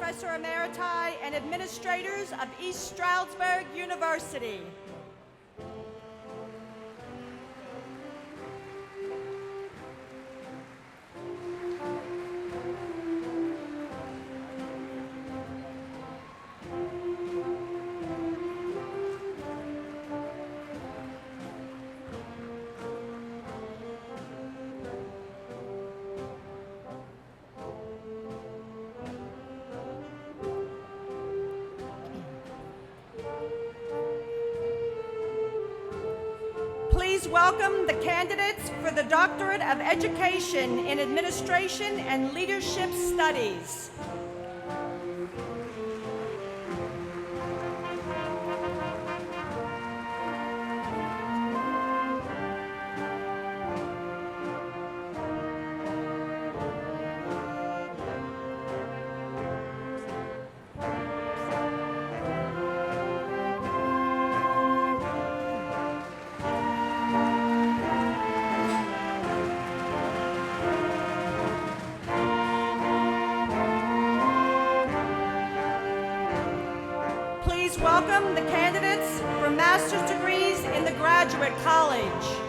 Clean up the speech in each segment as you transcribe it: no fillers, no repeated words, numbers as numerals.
Professor Emeriti, and administrators of East Stroudsburg University. Please welcome the candidates for the Doctorate of Education in Administration and Leadership Studies. Please welcome the candidates for master's degrees in the Graduate College.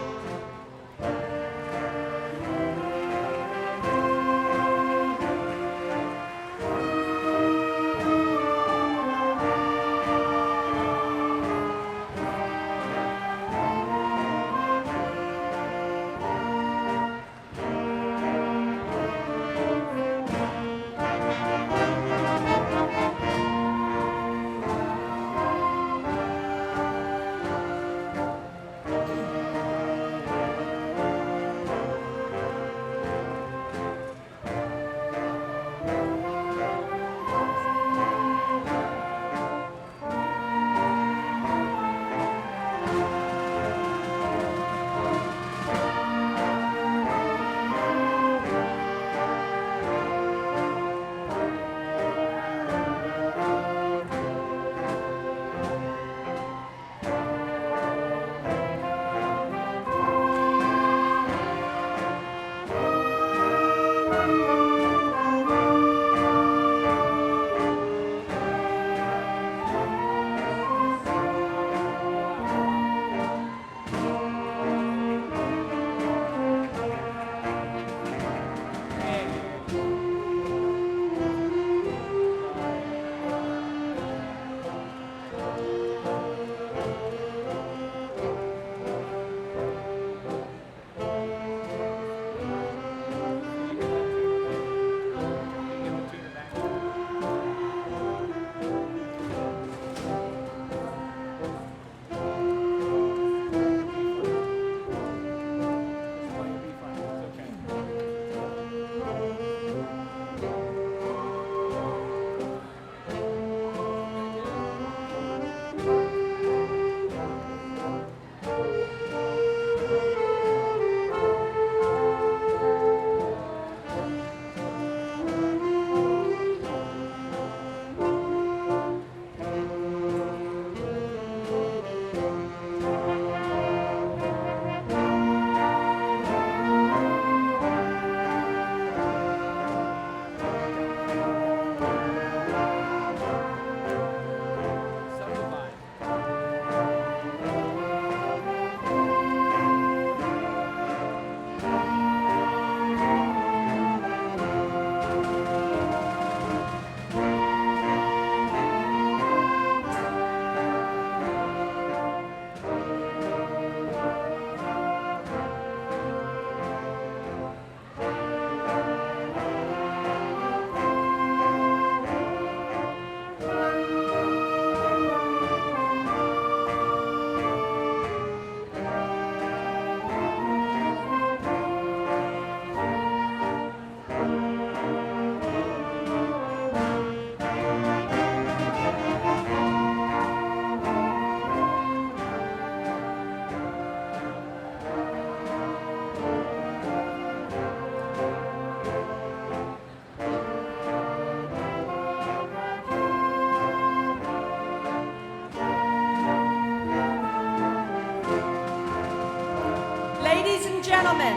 Ladies and gentlemen,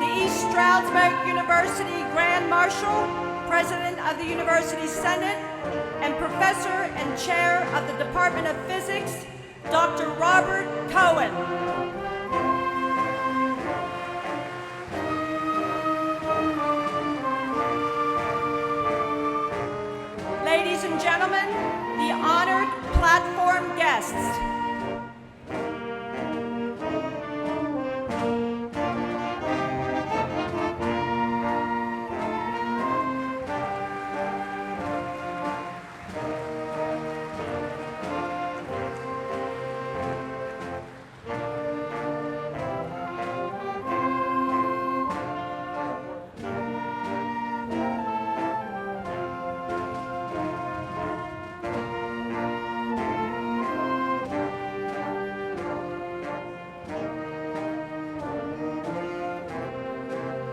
the East Stroudsburg University Grand Marshal, President of the University Senate, and Professor and Chair of the Department of Physics, Dr. Robert Cohen. Ladies and gentlemen, the honored platform guests.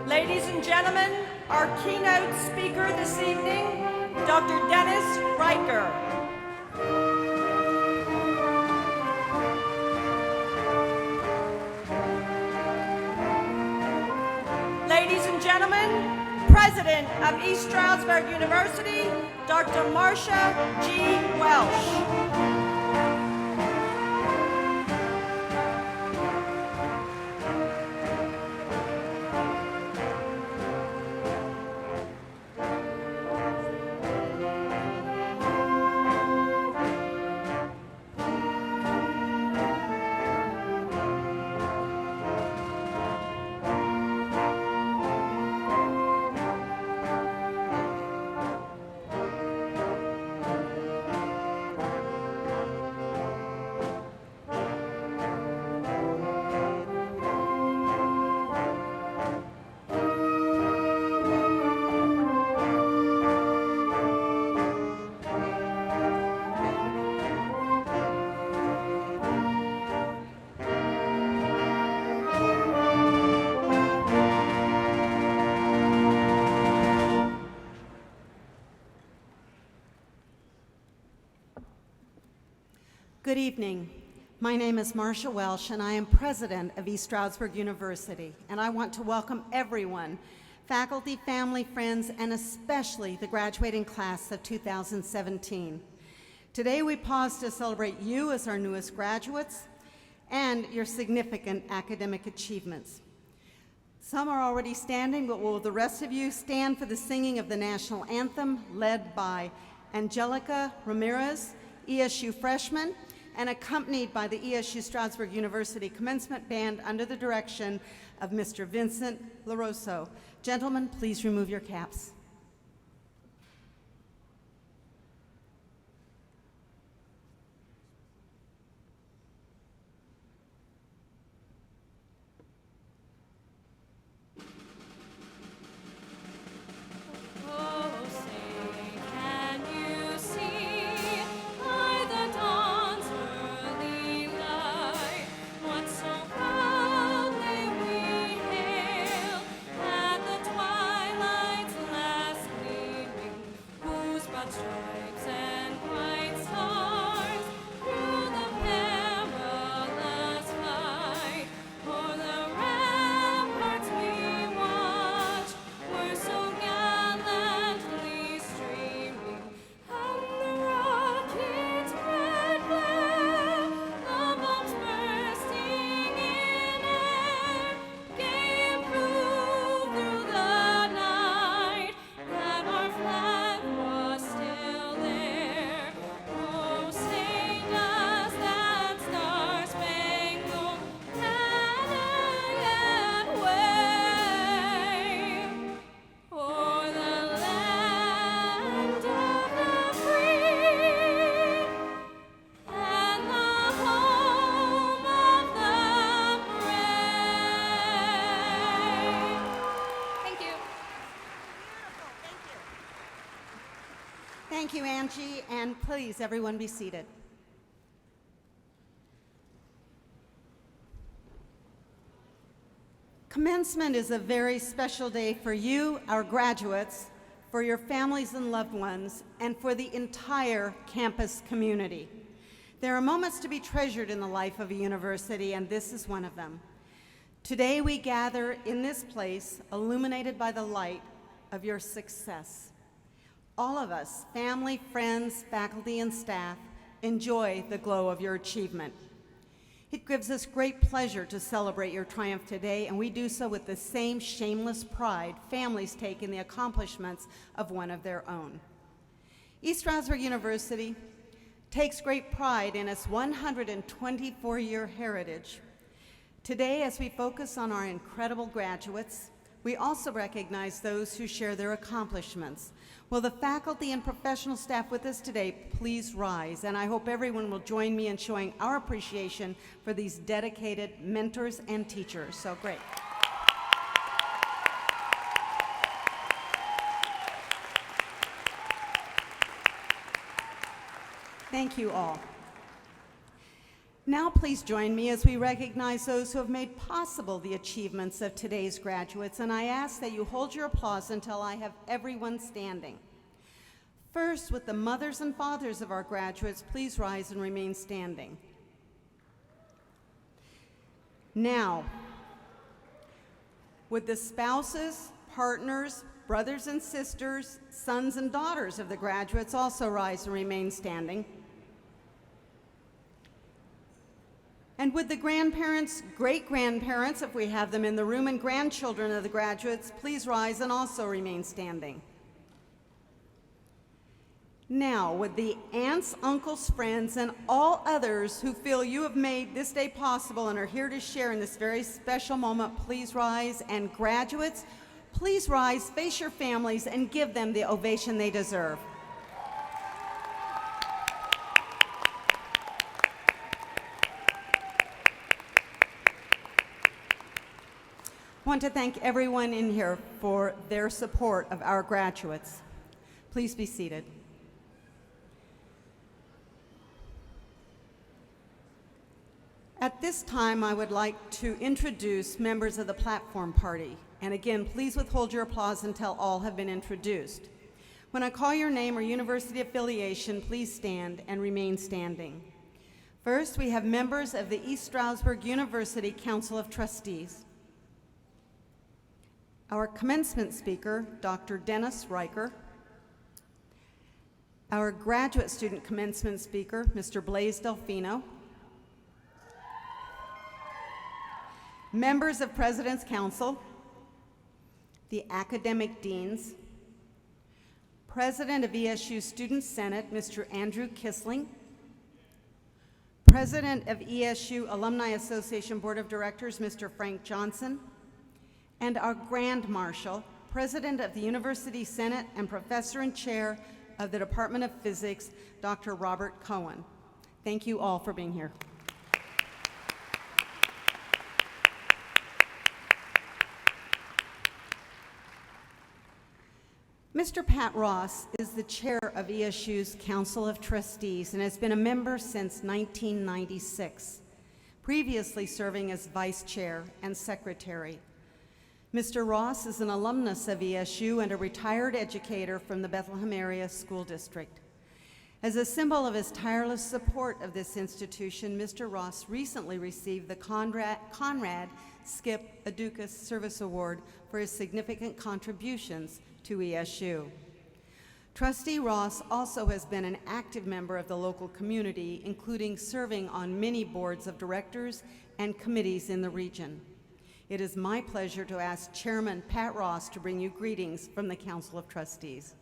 Ladies and gentlemen, our keynote speaker this evening, Dr. Dennis Riker. Ladies and gentlemen, President of East Stroudsburg University, Dr. Marcia G. Welsh. Good evening. My name is Marcia Welsh, and I am president of East Stroudsburg University, and I want to welcome everyone, faculty, family, friends, and especially the graduating class of 2017. Today we pause to celebrate you as our newest graduates and your significant academic achievements. Some are already standing, but will the rest of you stand for the singing of the national anthem led by Angelica Ramirez, ESU freshman, and accompanied by the ESU Stroudsburg University Commencement Band under the direction of Mr. Vincent LaRosso. Gentlemen, please remove your caps. Thank you, Angie, and please, everyone be seated. Commencement is a very special day for you, our graduates, for your families and loved ones, and for the entire campus community. There are moments to be treasured in the life of a university, and this is one of them. Today we gather in this place, illuminated by the light of your success. All of us, family, friends, faculty, and staff, enjoy the glow of your achievement. It gives us great pleasure to celebrate your triumph today, and we do so with the same shameless pride families take in the accomplishments of one of their own. East Stroudsburg University takes great pride in its 124-year heritage. Today, as we focus on our incredible graduates, we also recognize those who share their accomplishments. Will the faculty and professional staff with us today please rise? And I hope everyone will join me in showing our appreciation for these dedicated mentors and teachers. So great. Thank you all. Now please join me as we recognize those who have made possible the achievements of today's graduates, and I ask that you hold your applause until I have everyone standing. First, with the mothers and fathers of our graduates, please rise and remain standing. Now, with the spouses, partners, brothers and sisters, sons and daughters of the graduates also rise and remain standing. And would the grandparents, great-grandparents, if we have them in the room, and grandchildren of the graduates, please rise and also remain standing. Now, would the aunts, uncles, friends, and all others who feel you have made this day possible and are here to share in this very special moment, please rise. And graduates, please rise, face your families, and give them the ovation they deserve. I want to thank everyone in here for their support of our graduates. Please be seated. At this time, I would like to introduce members of the platform party. And again, please withhold your applause until all have been introduced. When I call your name or university affiliation, please stand and remain standing. First, we have members of the East Stroudsburg University Council of Trustees. Our commencement speaker, Dr. Dennis Riker. Our graduate student commencement speaker, Mr. Blaise Delfino. Members of President's Council, the academic deans, President of ESU Student Senate, Mr. Andrew Kissling, President of ESU Alumni Association Board of Directors, Mr. Frank Johnson, and our Grand Marshal, President of the University Senate and Professor and Chair of the Department of Physics, Dr. Robert Cohen. Thank you all for being here. Mr. Pat Ross is the chair of ESU's Council of Trustees and has been a member since 1996, previously serving as vice chair and secretary. Mr. Ross is an alumnus of ESU and a retired educator from the Bethlehem Area School District. As a symbol of his tireless support of this institution, Mr. Ross recently received the Conrad Skip Aducas Service Award for his significant contributions to ESU. Trustee Ross also has been an active member of the local community, including serving on many boards of directors and committees in the region. It is my pleasure to ask Chairman Pat Ross to bring you greetings from the Council of Trustees.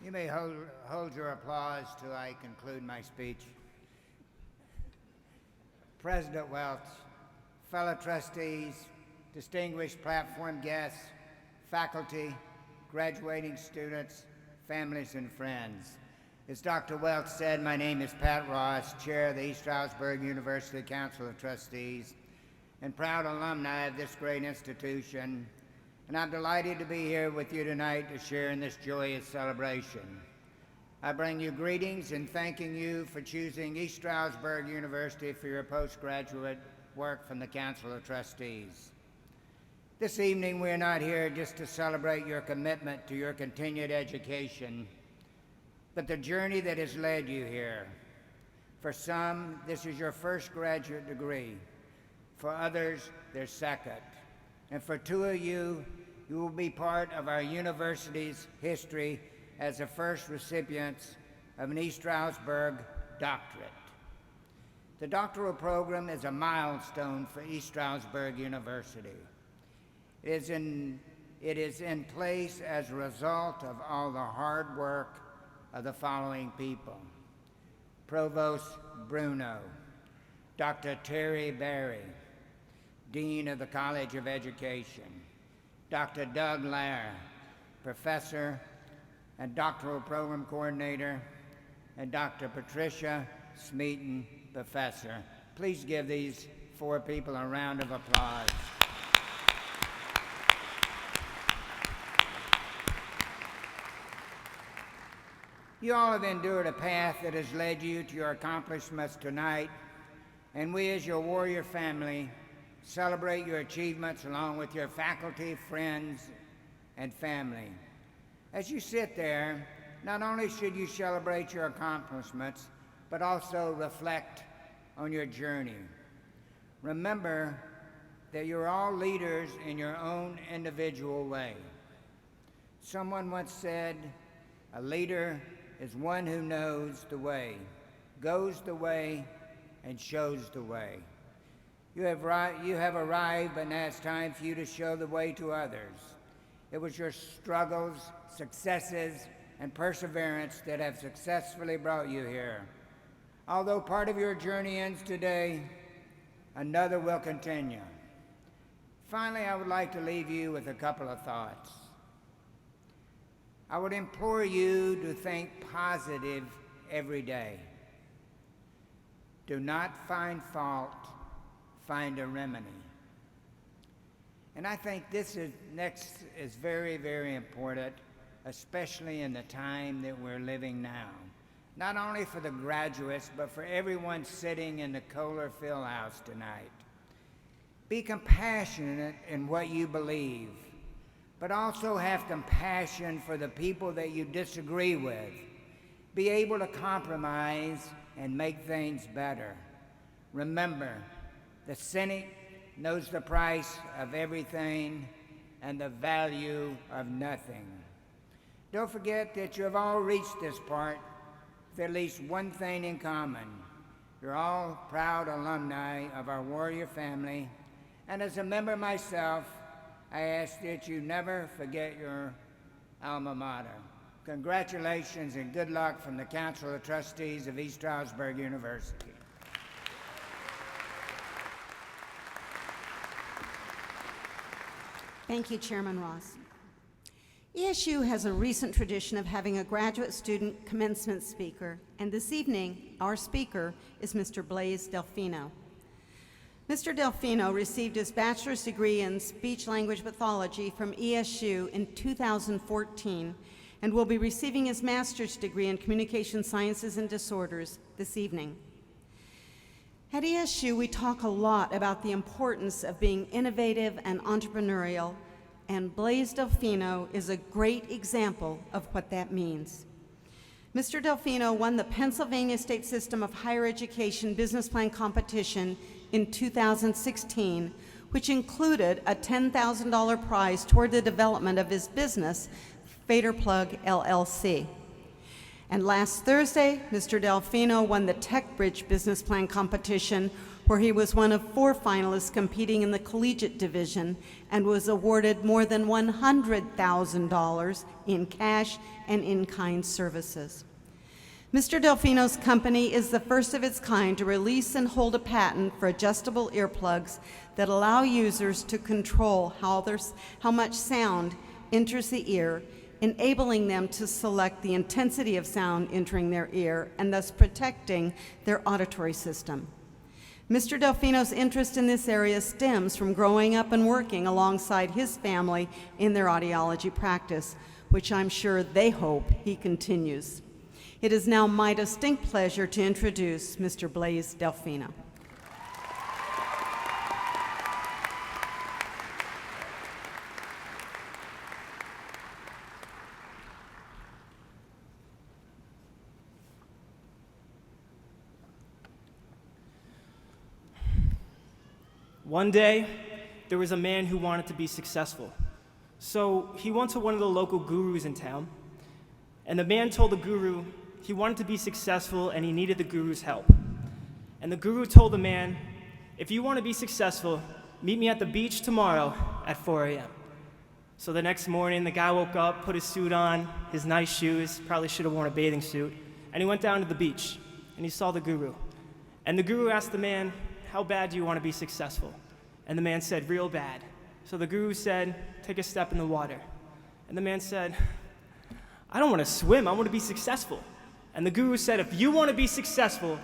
You may hold your applause till I conclude my speech. President Welch, fellow trustees, distinguished platform guests, faculty, graduating students, families, and friends. As Dr. Welch said, my name is Pat Ross, Chair of the East Stroudsburg University Council of Trustees, and proud alumni of this great institution, and I'm delighted to be here with you tonight to share in this joyous celebration. I bring you greetings and thanking you for choosing East Stroudsburg University for your postgraduate work from the Council of Trustees. This evening, we're not here just to celebrate your commitment to your continued education, but the journey that has led you here. For some, this is your first graduate degree. For others, their second. And for two of you, you will be part of our university's history as the first recipients of an East Stroudsburg doctorate. The doctoral program is a milestone for East Stroudsburg University. It is in place as a result of all the hard work of the following people: Provost Bruno, Dr. Terry Berry, Dean of the College of Education, Dr. Doug Lair, Professor and Doctoral Program Coordinator, and Dr. Patricia Smeaton, Professor. Please give these four people a round of applause. You all have endured a path that has led you to your accomplishments tonight, and we as your warrior family celebrate your achievements along with your faculty, friends, and family. As you sit there, not only should you celebrate your accomplishments, but also reflect on your journey. Remember that you're all leaders in your own individual way. Someone once said, "A leader is one who knows the way, goes the way, and shows the way." You have arrived, but now it's time for you to show the way to others. It was your struggles, successes, and perseverance that have successfully brought you here. Although part of your journey ends today, another will continue. Finally, I would like to leave you with a couple of thoughts. I would implore you to think positive every day. Do not find fault, find a remedy. And I think this is very, very important, especially in the time that we're living now. Not only for the graduates, but for everyone sitting in the Kohler Fieldhouse tonight. Be compassionate in what you believe, but also have compassion for the people that you disagree with. Be able to compromise and make things better. Remember, the cynic knows the price of everything and the value of nothing. Don't forget that you have all reached this part with at least one thing in common. You're all proud alumni of our warrior family, and as a member myself, I ask that you never forget your alma mater. Congratulations and good luck from the Council of Trustees of East Stroudsburg University. Thank you, Chairman Ross. ESU has a recent tradition of having a graduate student commencement speaker, and this evening, our speaker is Mr. Blaise Delfino. Mr. Delfino received his bachelor's degree in speech-language pathology from ESU in 2014 and will be receiving his master's degree in communication sciences and disorders this evening. At ESU, we talk a lot about the importance of being innovative and entrepreneurial, and Blaise Delfino is a great example of what that means. Mr. Delfino won the Pennsylvania State System of Higher Education Business Plan Competition in 2016, which included a $10,000 prize toward the development of his business, Fader Plug LLC. And last Thursday, Mr. Delfino won the TechBridge Business Plan Competition, where he was one of 4 finalists competing in the collegiate division and was awarded more than $100,000 in cash and in-kind services. Mr. Delfino's company is the first of its kind to release and hold a patent for adjustable earplugs that allow users to control how much sound enters the ear, enabling them to select the intensity of sound entering their ear and thus protecting their auditory system. Mr. Delfino's interest in this area stems from growing up and working alongside his family in their audiology practice, which I'm sure they hope he continues. It is now my distinct pleasure to introduce Mr. Blaise Delfino. One day, there was a man who wanted to be successful. So he went to one of the local gurus in town, and the man told the guru he wanted to be successful and he needed the guru's help. And the guru told the man, if you want to be successful, meet me at the beach tomorrow at 4 a.m. So the next morning, the guy woke up, put his suit on, his nice shoes, probably should have worn a bathing suit, and he went down to the beach, and he saw the guru. And the guru asked the man, how bad do you want to be successful? And the man said, real bad. So the guru said, take a step in the water. And the man said, I don't want to swim, I want to be successful. And the guru said, if you want to be successful,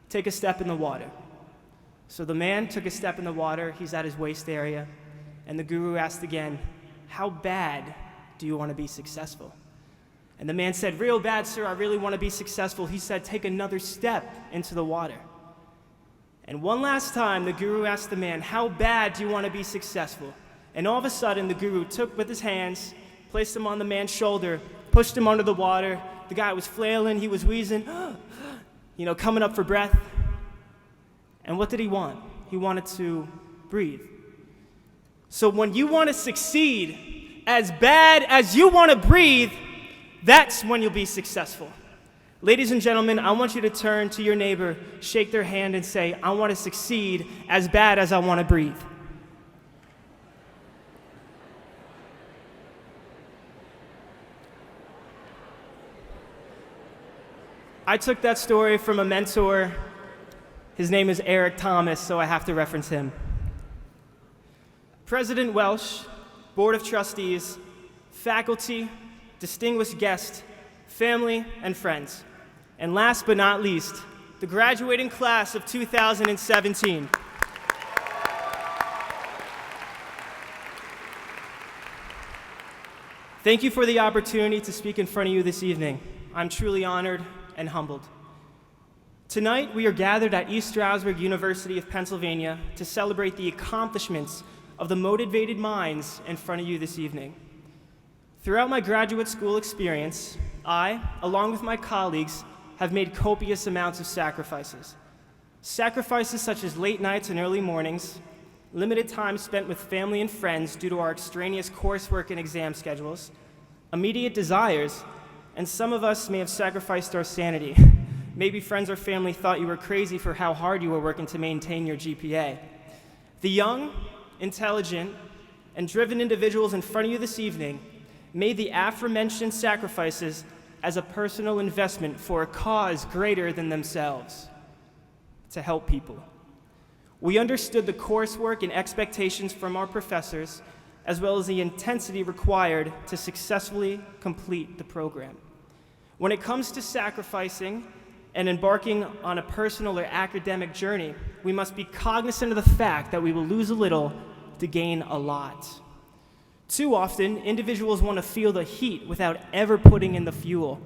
take a step in the water. So the man took a step in the water, he's at his waist area, and the guru asked again, how bad do you want to be successful? And the man said, real bad, sir, I really want to be successful. He said, take another step into the water. And one last time, the guru asked the man, how bad do you want to be successful? And all of a sudden, the guru took with his hands, placed him on the man's shoulder, pushed him under the water. The guy was flailing, he was wheezing, coming up for breath. And what did he want? He wanted to breathe. So when you want to succeed as bad as you want to breathe, that's when you'll be successful. Ladies and gentlemen, I want you to turn to your neighbor, shake their hand, and say, I want to succeed as bad as I want to breathe. I took that story from a mentor. His name is Eric Thomas, so I have to reference him. President Welsh, Board of Trustees, faculty, distinguished guests, family, and friends. And last but not least, the graduating class of 2017. Thank you for the opportunity to speak in front of you this evening. I'm truly honored and humbled. Tonight, we are gathered at East Stroudsburg University of Pennsylvania to celebrate the accomplishments of the motivated minds in front of you this evening. Throughout my graduate school experience, I, along with my colleagues, have made copious amounts of sacrifices. Sacrifices such as late nights and early mornings, limited time spent with family and friends due to our extraneous coursework and exam schedules, immediate desires, and some of us may have sacrificed our sanity. Maybe friends or family thought you were crazy for how hard you were working to maintain your GPA. The young, intelligent, and driven individuals in front of you this evening made the aforementioned sacrifices as a personal investment for a cause greater than themselves, to help people. We understood the coursework and expectations from our professors, as well as the intensity required to successfully complete the program. When it comes to sacrificing and embarking on a personal or academic journey, we must be cognizant of the fact that we will lose a little to gain a lot. Too often, individuals want to feel the heat without ever putting in the fuel.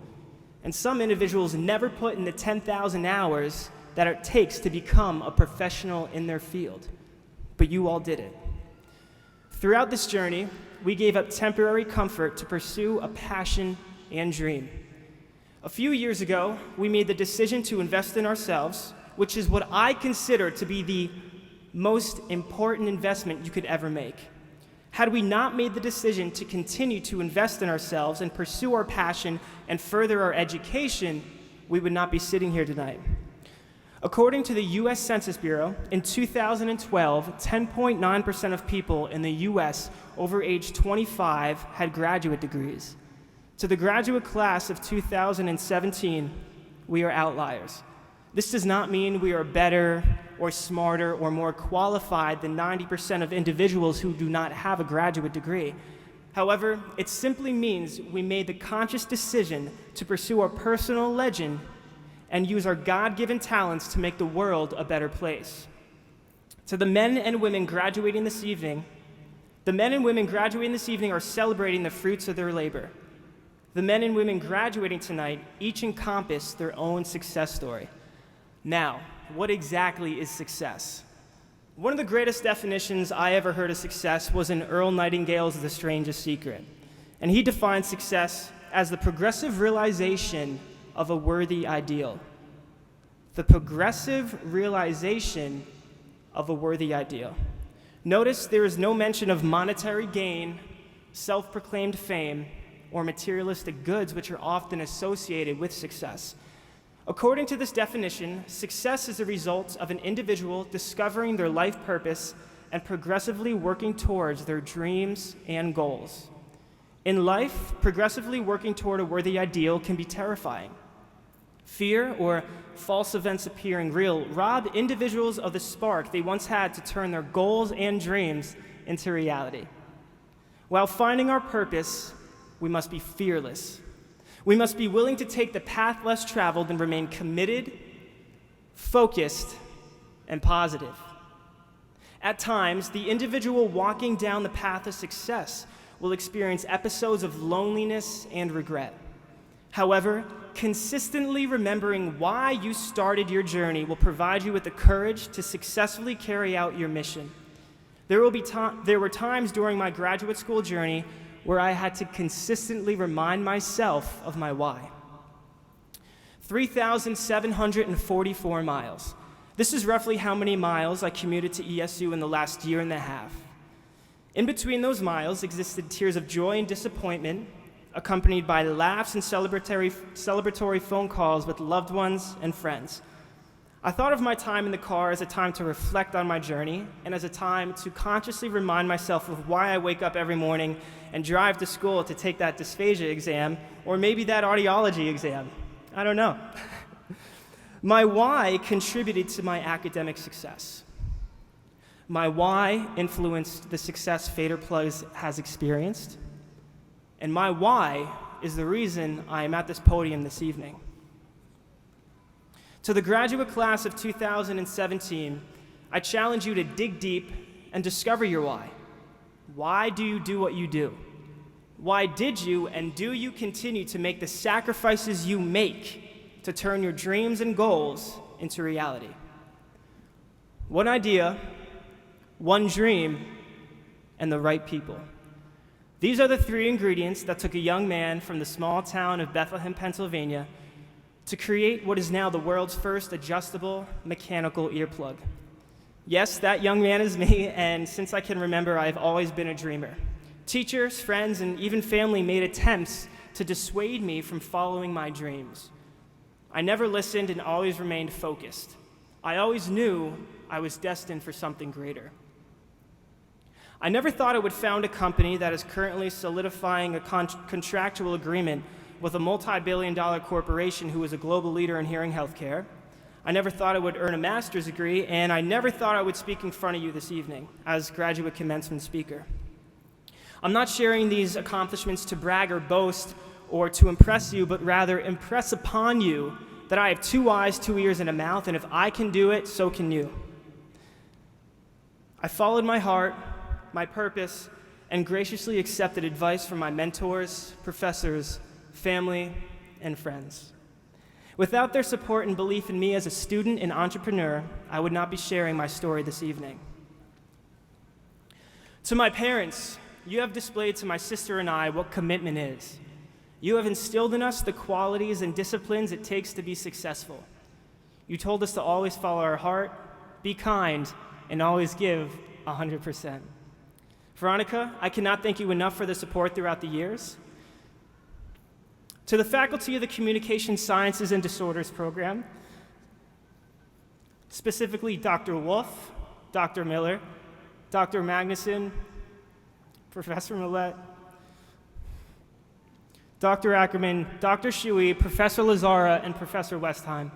And some individuals never put in the 10,000 hours that it takes to become a professional in their field. But you all did it. Throughout this journey, we gave up temporary comfort to pursue a passion and dream. A few years ago, we made the decision to invest in ourselves, which is what I consider to be the most important investment you could ever make. Had we not made the decision to continue to invest in ourselves and pursue our passion and further our education, we would not be sitting here tonight. According to the U.S. Census Bureau, in 2012, 10.9% of people in the U.S. over age 25 had graduate degrees. To the graduate class of 2017, we are outliers. This does not mean we are better or smarter or more qualified than 90% of individuals who do not have a graduate degree. However, it simply means we made the conscious decision to pursue our personal legend and use our God-given talents to make the world a better place. To the men and women graduating this evening, are celebrating the fruits of their labor. The men and women graduating tonight each encompass their own success story. Now, what exactly is success? One of the greatest definitions I ever heard of success was in Earl Nightingale's The Strangest Secret. And he defined success as the progressive realization of a worthy ideal. The progressive realization of a worthy ideal. Notice there is no mention of monetary gain, self-proclaimed fame, or materialistic goods which are often associated with success. According to this definition, success is a result of an individual discovering their life purpose and progressively working towards their dreams and goals. In life, progressively working toward a worthy ideal can be terrifying. Fear or false events appearing real rob individuals of the spark they once had to turn their goals and dreams into reality. While finding our purpose, we must be fearless. We must be willing to take the path less traveled and remain committed, focused, and positive. At times, the individual walking down the path of success will experience episodes of loneliness and regret. However, consistently remembering why you started your journey will provide you with the courage to successfully carry out your mission. There were times during my graduate school journey where I had to consistently remind myself of my why. 3,744 miles. This is roughly how many miles I commuted to ESU in the last year and a half. In between those miles existed tears of joy and disappointment, accompanied by laughs and celebratory phone calls with loved ones and friends. I thought of my time in the car as a time to reflect on my journey and as a time to consciously remind myself of why I wake up every morning and drive to school to take that dysphagia exam, or maybe that audiology exam. I don't know. My why contributed to my academic success. My why influenced the success Fader Plus has experienced. And my why is the reason I am at this podium this evening. To the graduate class of 2017, I challenge you to dig deep and discover your why. Why do you do what you do? Why did you and do you continue to make the sacrifices you make to turn your dreams and goals into reality? One idea, one dream, and the right people. These are the three ingredients that took a young man from the small town of Bethlehem, Pennsylvania, to create what is now the world's first adjustable mechanical earplug. Yes, that young man is me, and since I can remember, I've always been a dreamer. Teachers, friends, and even family made attempts to dissuade me from following my dreams. I never listened and always remained focused. I always knew I was destined for something greater. I never thought I would found a company that is currently solidifying a contractual agreement with a multi-billion-dollar corporation who is a global leader in hearing healthcare. I never thought I would earn a master's degree, and I never thought I would speak in front of you this evening as graduate commencement speaker. I'm not sharing these accomplishments to brag or boast or to impress you, but rather impress upon you that I have 2 eyes, 2 ears, and a mouth, and if I can do it, so can you. I followed my heart, my purpose, and graciously accepted advice from my mentors, professors, family, and friends. Without their support and belief in me as a student and entrepreneur, I would not be sharing my story this evening. To my parents, you have displayed to my sister and I what commitment is. You have instilled in us the qualities and disciplines it takes to be successful. You told us to always follow our heart, be kind, and always give 100%. Veronica, I cannot thank you enough for the support throughout the years. To the faculty of the Communication Sciences and Disorders program, specifically Dr. Wolf, Dr. Miller, Dr. Magnuson, Professor Millette, Dr. Ackerman, Dr. Shuey, Professor Lazara, and Professor Westheim.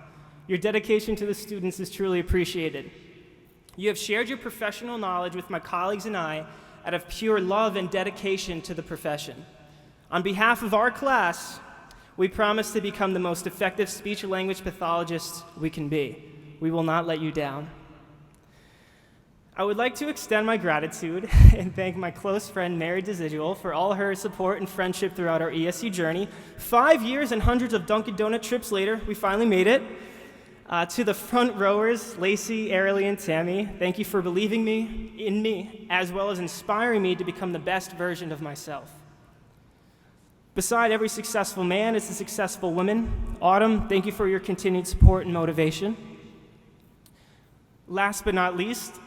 Your dedication to the students is truly appreciated. You have shared your professional knowledge with my colleagues and I out of pure love and dedication to the profession. On behalf of our class, we promise to become the most effective speech-language pathologists we can be. We will not let you down. I would like to extend my gratitude and thank my close friend Mary Desidual for all her support and friendship throughout our ESU journey. 5 years and hundreds of Dunkin' Donut trips later, we finally made it. To the front rowers, Lacey, Ariely, and Tammy, thank you for believing in me, as well as inspiring me to become the best version of myself. Beside every successful man is a successful woman. Autumn, thank you for your continued support and motivation. Last but not least,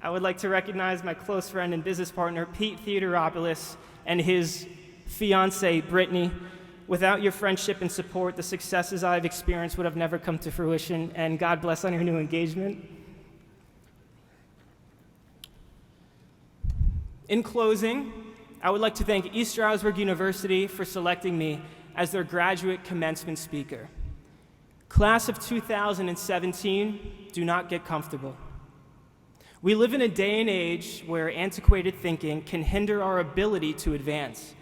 I would like to recognize my close friend and business partner, Pete Theodoropoulos, and his fiancée, Brittany. Without your friendship and support, the successes I've experienced would have never come to fruition, and God bless on your new engagement. In closing, I would like to thank East Stroudsburg University for selecting me as their graduate commencement speaker. Class of 2017, do not get comfortable. We live in a day and age where antiquated thinking can hinder our ability to advance.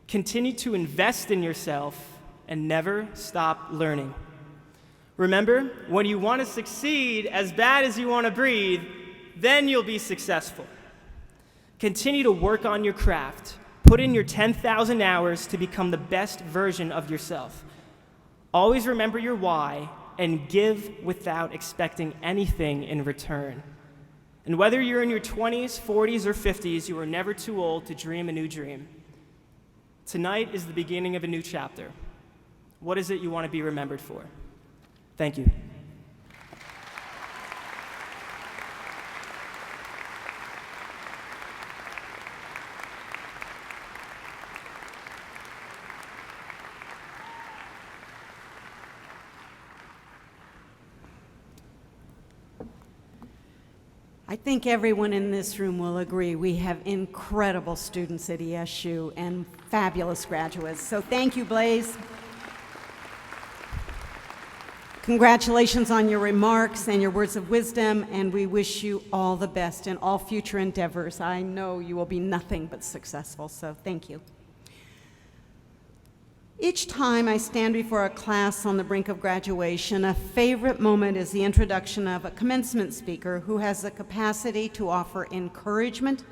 Continue to invest in yourself and never stop learning. Remember, when you want to succeed as bad as you want to breathe, then you'll be successful. Continue to work on your craft. Put in your 10,000 hours to become the best version of yourself. Always remember your why and give without expecting anything in return. And whether you're in your 20s, 40s, or 50s, you are never too old to dream a new dream. Tonight is the beginning of a new chapter. What is it you want to be remembered for? Thank you. I think everyone in this room will agree we have incredible students at ESU and fabulous graduates. So thank you, Blaze. Congratulations on your remarks and your words of wisdom, and we wish you all the best in all future endeavors. I know you will be nothing but successful, so thank you. Each time I stand before a class on the brink of graduation, a favorite moment is the introduction of a commencement speaker who has the capacity to offer encouragement,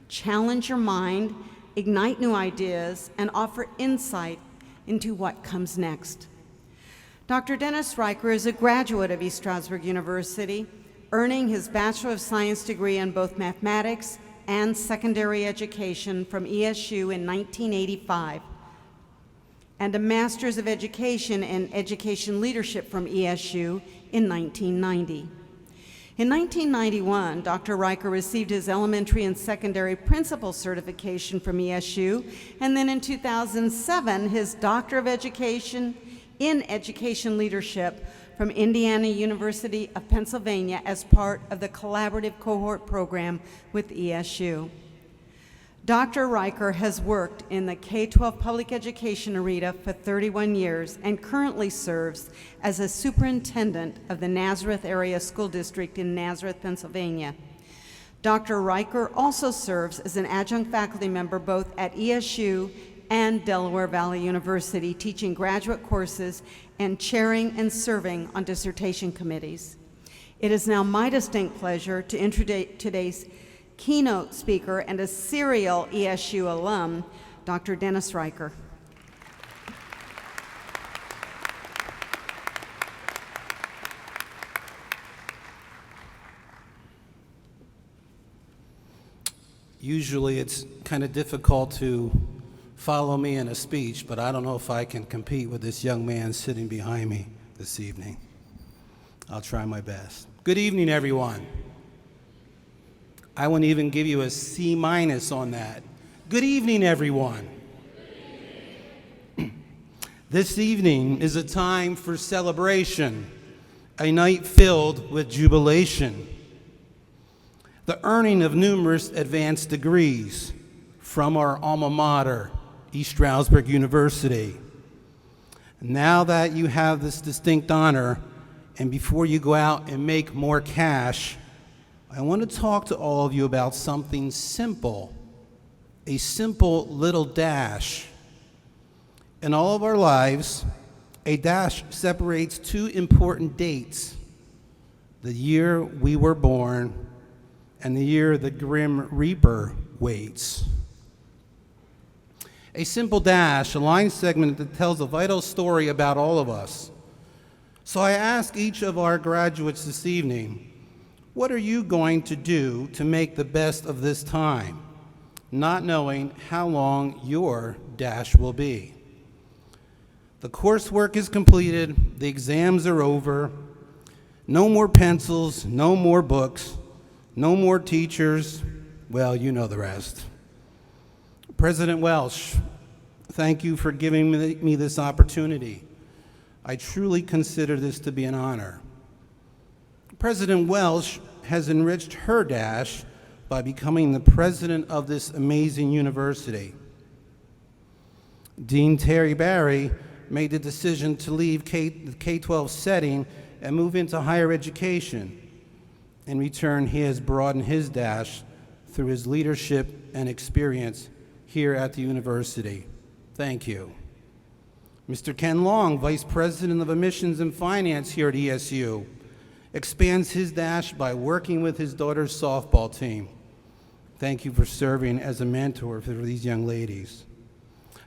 challenge your mind, ignite new ideas, and offer insight into what comes next. Dr. Dennis Riker is a graduate of East Stroudsburg University, earning his Bachelor of Science degree in both mathematics and secondary education from ESU in 1985. And a Master's of Education in Education Leadership from ESU in 1990. In 1991, Dr. Riker received his elementary and secondary principal certification from ESU, and then in 2007, his Doctor of Education in Education Leadership from Indiana University of Pennsylvania as part of the collaborative cohort program with ESU. Dr. Riker has worked in the K-12 public education arena for 31 years and currently serves as a superintendent of the Nazareth Area School District in Nazareth, Pennsylvania. Dr. Riker also serves as an adjunct faculty member both at ESU and Delaware Valley University, teaching graduate courses and chairing and serving on dissertation committees. It is now my distinct pleasure to introduce today's keynote speaker and a serial ESU alum, Dr. Dennis Riker. Usually it's kind of difficult to follow me in a speech, but I don't know if I can compete with this young man sitting behind me this evening. I'll try my best. Good evening, everyone. I wouldn't even give you a C- on that. Good evening, everyone. This evening is a time for celebration, a night filled with jubilation. The earning of numerous advanced degrees from our alma mater, East Stroudsburg University. Now that you have this distinct honor, and before you go out and make more cash, I want to talk to all of you about something simple, a simple little dash. In all of our lives, a dash separates two important dates: the year we were born and the year the Grim Reaper waits. A simple dash, a line segment that tells a vital story about all of us. So I ask each of our graduates this evening, what are you going to do to make the best of this time, not knowing how long your dash will be? The coursework is completed, the exams are over, no more pencils, no more books, No more teachers. Well, you know the rest. President Welsh, thank you for giving me this opportunity. I truly consider this to be an honor. President Welsh has enriched her dash by becoming the president of this amazing university. Dean Terry Barry made the decision to leave the K-12 setting and move into higher education. In return, he has broadened his dash through his leadership and experience here at the university. Thank you. Mr. Ken Long, Vice President of Admissions and Finance here at ESU, expands his dash by working with his daughter's softball team. Thank you for serving as a mentor for these young ladies.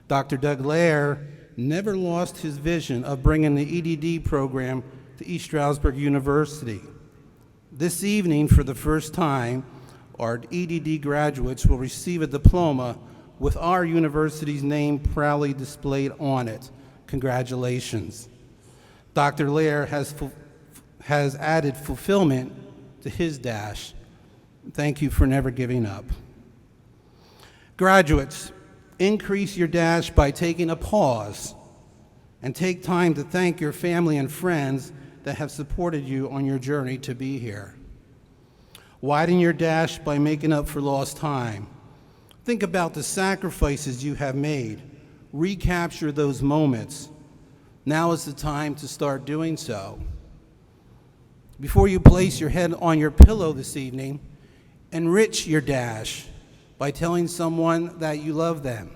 Dr. Doug Lair never lost his vision of bringing the EDD program to East Stroudsburg University. This evening, for the first time, our EDD graduates will receive a diploma with our university's name proudly displayed on it. Congratulations. Dr. Lair has added fulfillment to his dash. Thank you for never giving up. Graduates, increase your dash by taking a pause and take time to thank your family and friends that have supported you on your journey to be here. Widen your dash by making up for lost time. Think about the sacrifices you have made. Recapture those moments. Now is the time to start doing so. Before you place your head on your pillow this evening, enrich your dash by telling someone that you love them.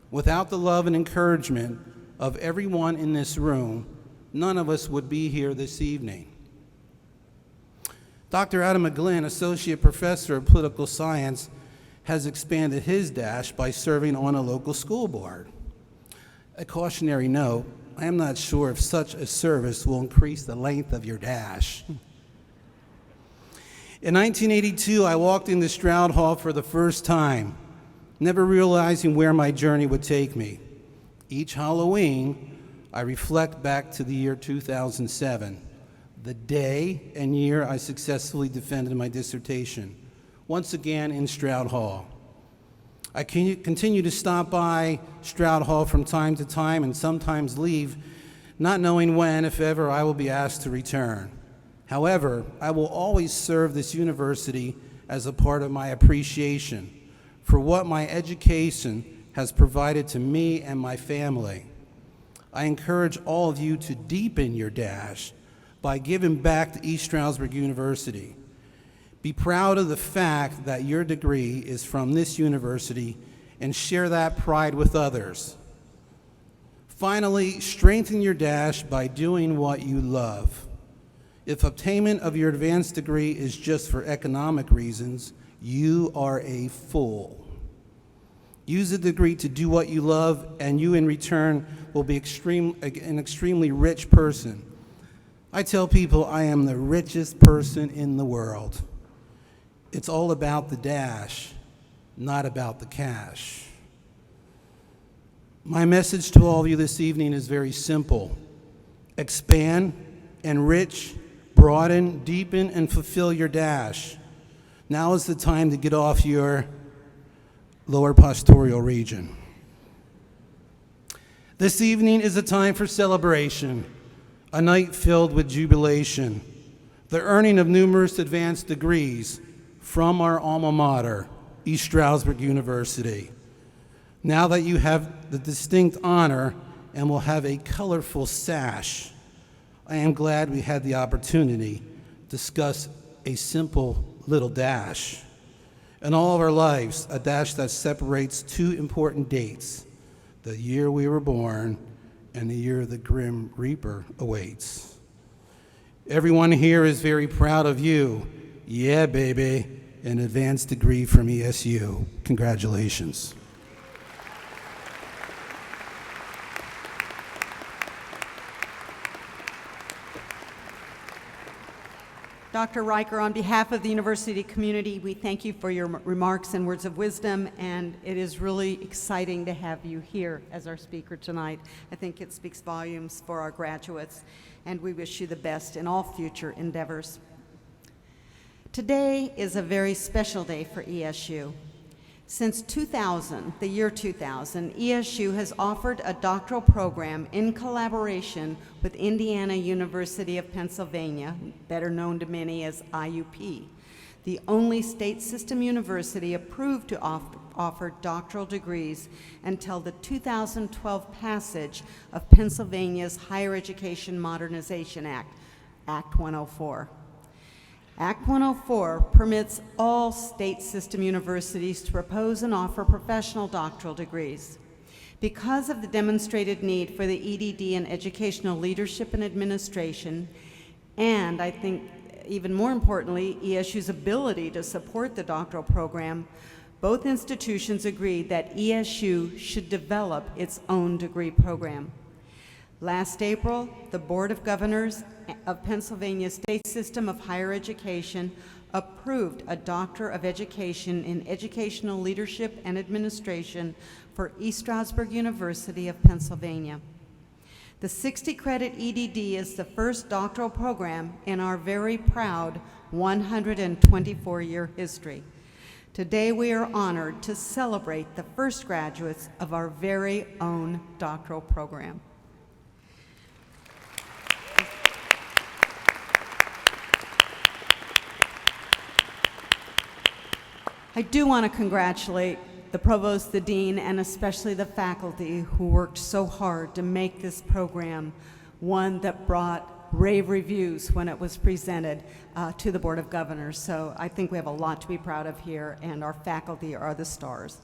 Without the love and encouragement of everyone in this room, none of us would be here this evening. Dr. Adam McGlynn, Associate Professor of Political Science, has expanded his dash by serving on a local school board. A cautionary note, I am not sure if such a service will increase the length of your dash. In 1982, I walked into Stroud Hall for the first time, never realizing where my journey would take me. Each Halloween, I reflect back to the year 2007, the day and year I successfully defended my dissertation, once again in Stroud Hall. I continue to stop by Stroud Hall from time to time and sometimes leave, not knowing when, if ever, I will be asked to return. However, I will always serve this university as a part of my appreciation for what my education has provided to me and my family. I encourage all of you to deepen your dash by giving back to East Stroudsburg University. Be proud of the fact that your degree is from this university and share that pride with others. Finally, strengthen your dash by doing what you love. If obtainment of your advanced degree is just for economic reasons, you are a fool. Use the degree to do what you love, and you in return will be an extremely rich person. I tell people I am the richest person in the world. It's all about the dash, not about the cash. My message to all of you this evening is very simple. Expand, enrich, broaden, deepen, and fulfill your dash. Now is the time to get off your lower postural region. This evening is a time for celebration, a night filled with jubilation, the earning of numerous advanced degrees from our alma mater, East Stroudsburg University. Now that you have the distinct honor and will have a colorful sash, I am glad we had the opportunity to discuss a simple little dash. In all of our lives, a dash that separates two important dates, the year we were born and the year the Grim Reaper awaits. Everyone here is very proud of you. Yeah, baby, an advanced degree from ESU. Congratulations. Dr. Riker, on behalf of the university community, we thank you for your remarks and words of wisdom, and it is really exciting to have you here as our speaker tonight. I think it speaks volumes for our graduates, and we wish you the best in all future endeavors. Today is a very special day for ESU. Since 2000, the year 2000, ESU has offered a doctoral program in collaboration with Indiana University of Pennsylvania, better known to many as IUP, the only state system university approved to offer doctoral degrees until the 2012 passage of Pennsylvania's Higher Education Modernization Act, Act 104. Act 104 permits all state system universities to propose and offer professional doctoral degrees. Because of the demonstrated need for the EDD in educational leadership and administration, and I think even more importantly, ESU's ability to support the doctoral program, both institutions agreed that ESU should develop its own degree program. Last April, the Board of Governors of Pennsylvania State System of Higher Education approved a Doctor of Education in Educational Leadership and Administration for East Stroudsburg University of Pennsylvania. The 60-credit EDD is the first doctoral program in our very proud 124-year history. Today we are honored to celebrate the first graduates of our very own doctoral program. I do want to congratulate the provost, the dean, and especially the faculty who worked so hard to make this program one that brought rave reviews when it was presented to the Board of Governors. So I think we have a lot to be proud of here, and our faculty are the stars.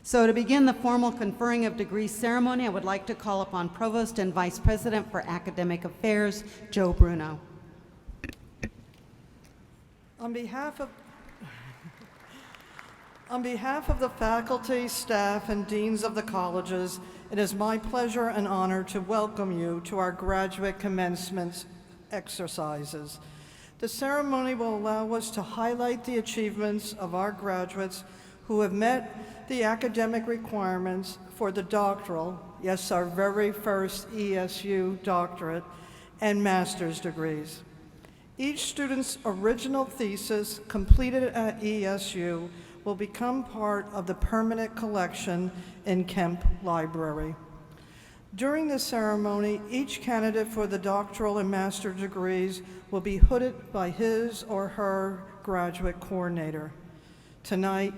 So to begin the formal conferring of degrees ceremony, I would like to call upon Provost and Vice President for Academic Affairs, Joe Bruno. On behalf of the faculty, staff, and deans of the colleges, it is my pleasure and honor to welcome you to our graduate commencement exercises. The ceremony will allow us to highlight the achievements of our graduates who have met the academic requirements for the doctoral, yes, our very first ESU doctorate, and master's degrees. Each student's original thesis completed at ESU will become part of the permanent collection in Kemp Library. During the ceremony, each candidate for the doctoral and master's degrees will be hooded by his or her graduate coordinator. Tonight,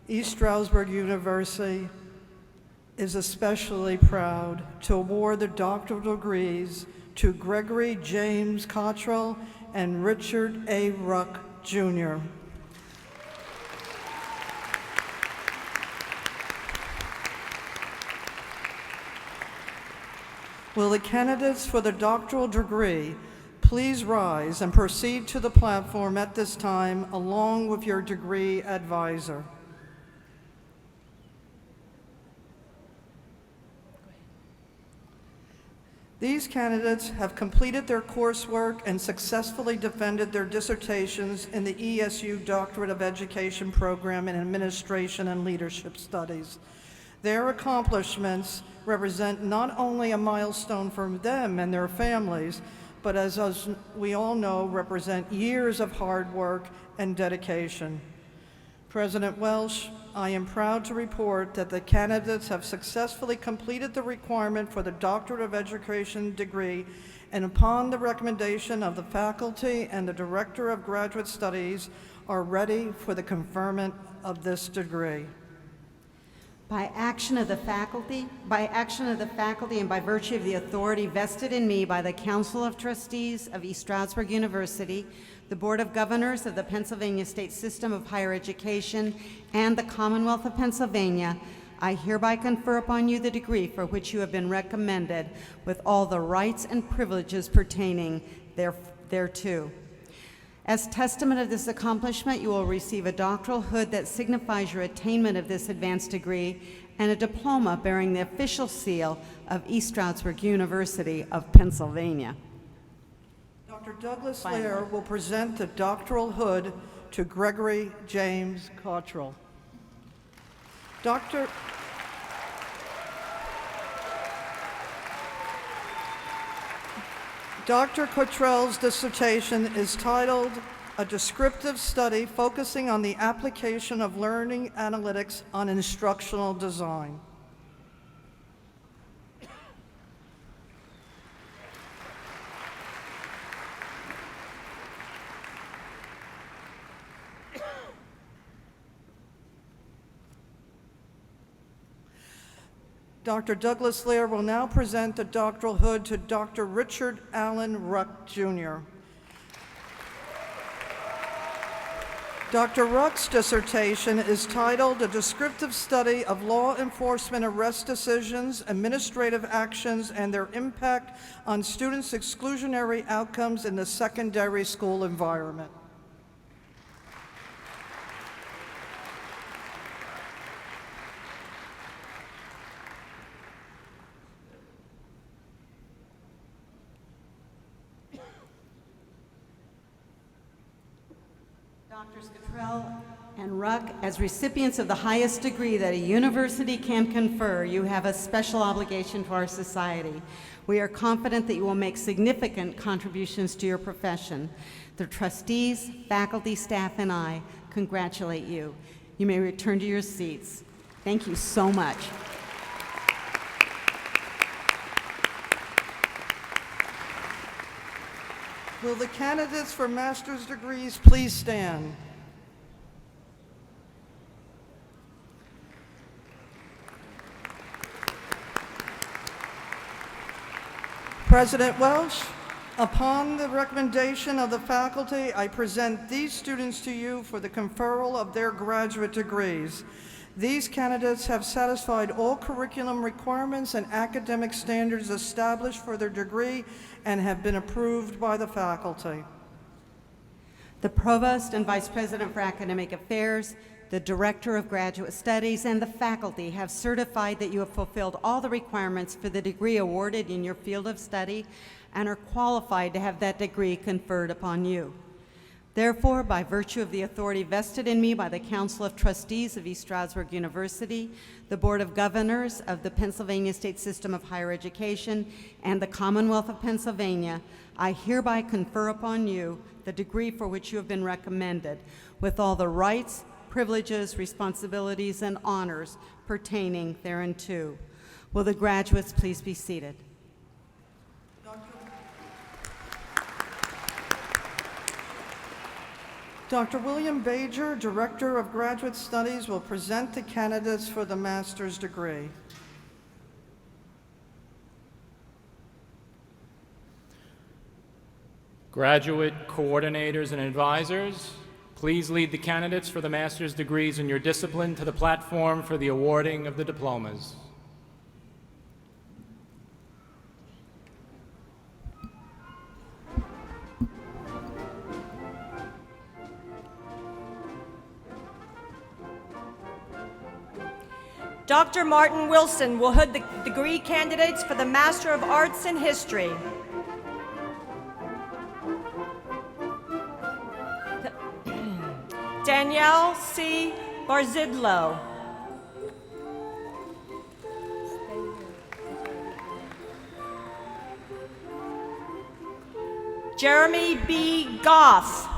East Stroudsburg University is especially proud to award the doctoral degrees to Gregory James Cottrell and Richard A. Ruck, Jr. Will the candidates for the doctoral degree please rise and proceed to the platform at this time along with your degree advisor. These candidates have completed their coursework and successfully defended their dissertations in the ESU Doctorate of Education program in Administration and Leadership Studies. Their accomplishments represent not only a milestone for them and their families, but as we all know, represent years of hard work and dedication. President Welsh, I am proud to report that the candidates have successfully completed the requirement for the Doctorate of Education degree, and upon the recommendation of the faculty and the Director of Graduate Studies, are ready for the conferment of this degree. By action of the faculty and by virtue of the authority vested in me by the Council of Trustees of East Stroudsburg University, the Board of Governors of the Pennsylvania State System of Higher Education, and the Commonwealth of Pennsylvania, I hereby confer upon you the degree for which you have been recommended, with all the rights and privileges pertaining thereto. As testament of this accomplishment, you will receive a doctoral hood that signifies your attainment of this advanced degree, and a diploma bearing the official seal of East Stroudsburg University of Pennsylvania. Dr. Douglas Lair will present the doctoral hood to Gregory James Cottrell. Dr. Cottrell's dissertation is titled a descriptive study focusing on the application of learning analytics on instructional design. Dr. Douglas Lear will now present the doctoral hood to Dr. Richard Allen Ruck, Jr. Dr. Ruck's dissertation is titled A Descriptive Study of Law Enforcement Arrest Decisions, Administrative Actions, and Their Impact on Students' Exclusionary Outcomes in the Secondary School Environment. Drs. Cottrell and Ruck, as recipients of the highest degree that a university can confer, you have a special obligation to our society. We are confident that you will make significant contributions to your profession. The trustees, faculty, staff, and I congratulate you. You may return to your seats. Thank you so much. Will the candidates for master's degrees please stand? President Welsh, upon the recommendation of the faculty, I present these students to you for the conferral of their graduate degrees. These candidates have satisfied all curriculum requirements and academic standards established for their degree and have been approved by the faculty. The Provost and Vice President for Academic Affairs, the Director of Graduate Studies, and the faculty have certified that you have fulfilled all the requirements for the degree awarded in your field of study and are qualified to have that degree conferred upon you. Therefore, by virtue of the authority vested in me by the Council of Trustees of East Stroudsburg University, the Board of Governors of the Pennsylvania State System of Higher Education, and the Commonwealth of Pennsylvania, I hereby confer upon you the degree for which you have been recommended, with all the rights, privileges, responsibilities, and honors pertaining thereunto. Will the graduates please be seated? Dr. William Bajer, Director of Graduate Studies, will present the candidates for the master's degree. Graduate coordinators and advisors, please lead the candidates for the master's degrees in your discipline to the platform for the awarding of the diplomas. Dr. Martin Wilson will hood the degree candidates for the Master of Arts in History. Danielle C. Barzidlo. Jeremy B. Goff.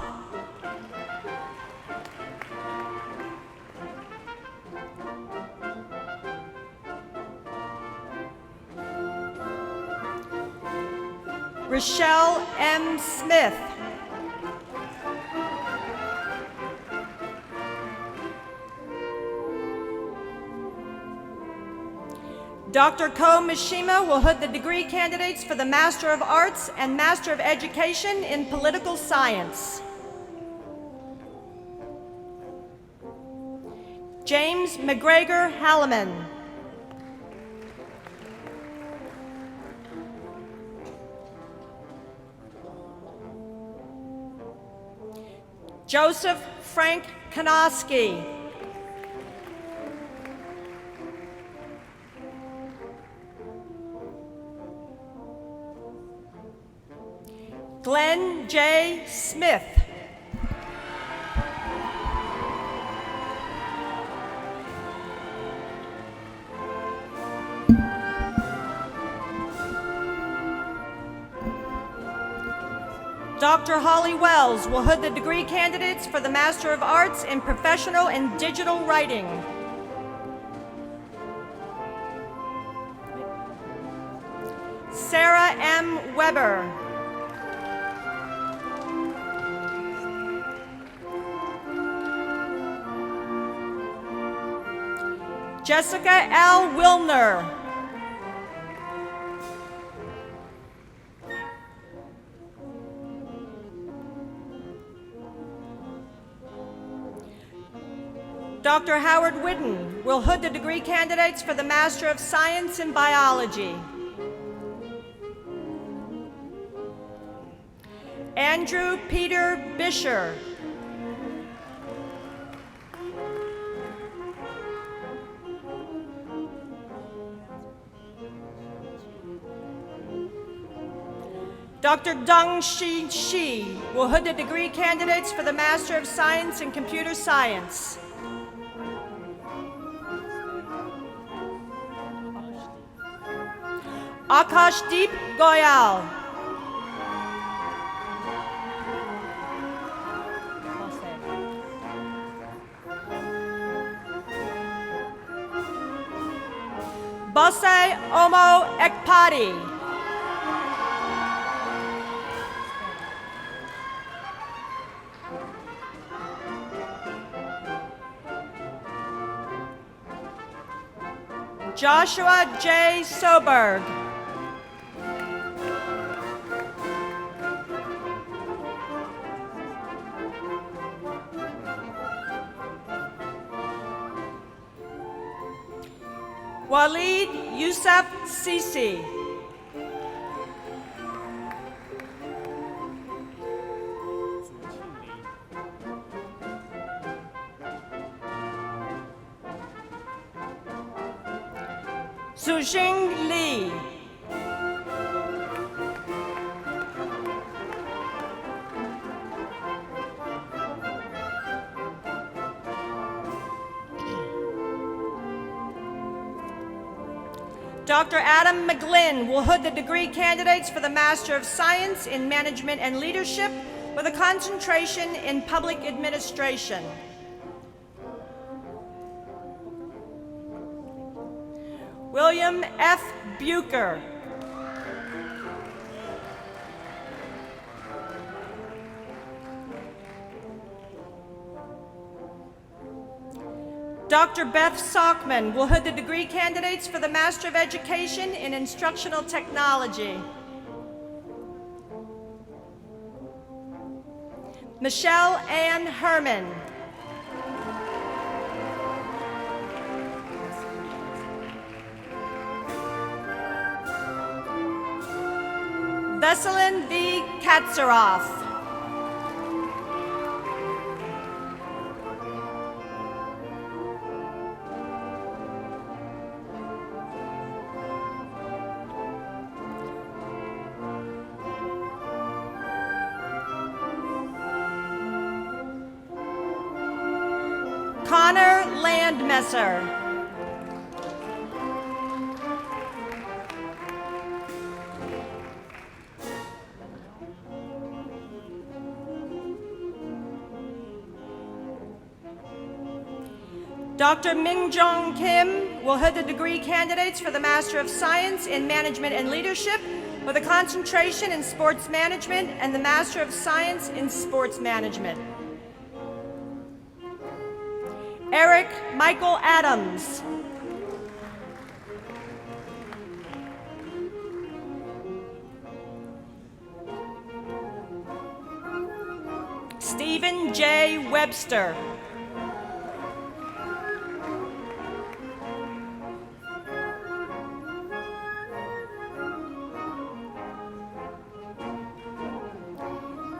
Rochelle M. Smith. Dr. Ko Mishima will hood the degree candidates for the Master of Arts and Master of Education in Political Science. James McGregor Halliman. Joseph Frank Konoski. Glenn J. Smith. Dr. Holly Wells will hood the degree candidates for the Master of Arts in Professional and Digital Writing. Sarah M. Weber. Jessica L. Wilner. Dr. Howard Whidden will hood the degree candidates for the Master of Science in Biology. Andrew Peter Bisher. Dr. Deng Shi will hood the degree candidates for the Master of Science in Computer Science. Akashdeep Goyal. Bose Omo Ekpati. Joshua J. Soberg. Walid Yusuf Sisi. Sujing Li. Dr. Adam McGlynn will hood the degree candidates for the Master of Science in Management and Leadership with a concentration in Public Administration. William F. Bucher. Dr. Beth Sockman will hood the degree candidates for the Master of Education in Instructional Technology. Michelle Ann Herman. Veselin V. Katsaroff. Connor Landmesser. Dr. Mingjong Kim will hood the degree candidates for the Master of Science in Management and Leadership with a concentration in Sports Management and the Master of Science in Sports Management. Eric Michael Adams. Stephen J. Webster.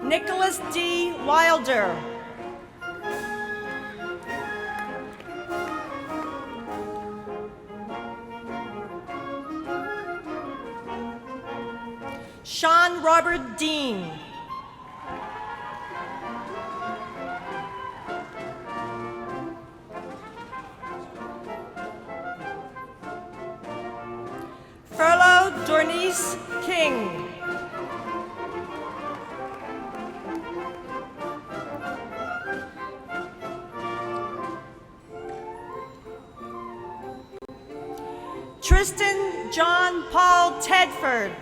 Nicholas D. Wilder. Sean Robert Dean. Furlough Dornice King. John Paul Tedford.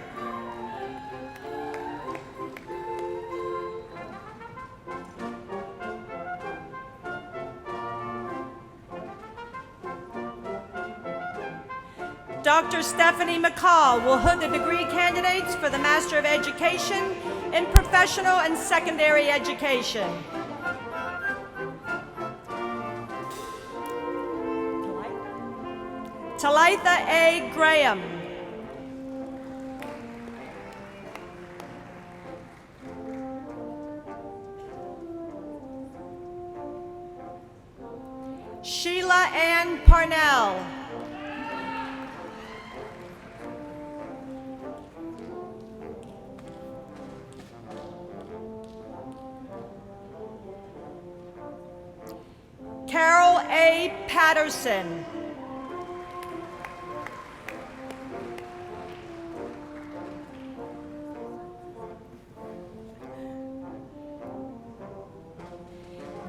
Dr. Stephanie McCall will hood the degree candidates for the Master of Education in Professional and Secondary Education. Talitha A. Graham. Sheila Ann Parnell. Carol A. Patterson.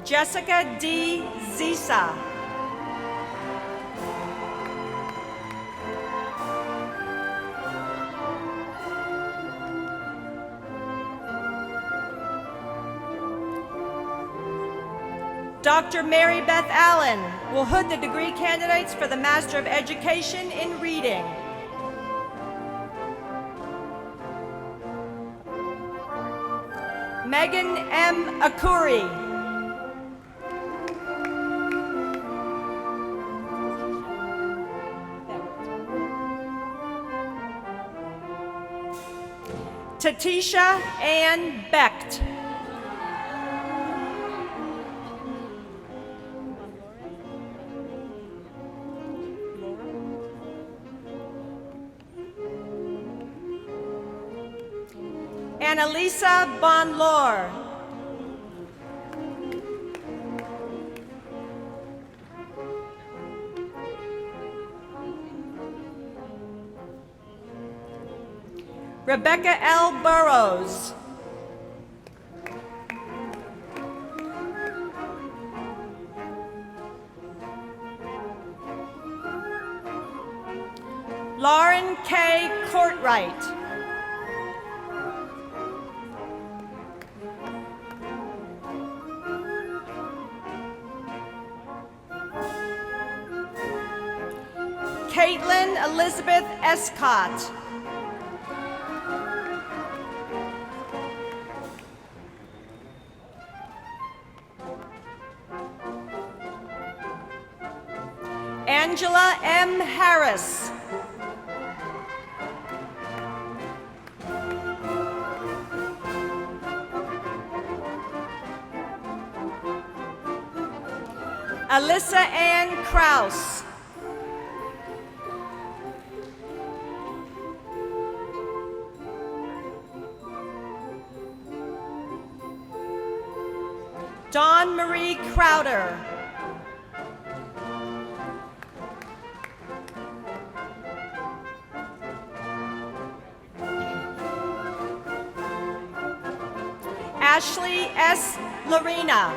Jessica D. Zisa. Dr. Mary Beth Allen will hood the degree candidates for the Master of Education in Reading. Megan M. Akuri. Tatisha Ann Becht. Annalisa Bonlor. Rebecca L. Burrows. Lauren K. Courtwright. Caitlin Elizabeth Escott. Angela M. Harris. Alyssa Ann Kraus. Dawn Marie Crowder. Ashley S. Lorena.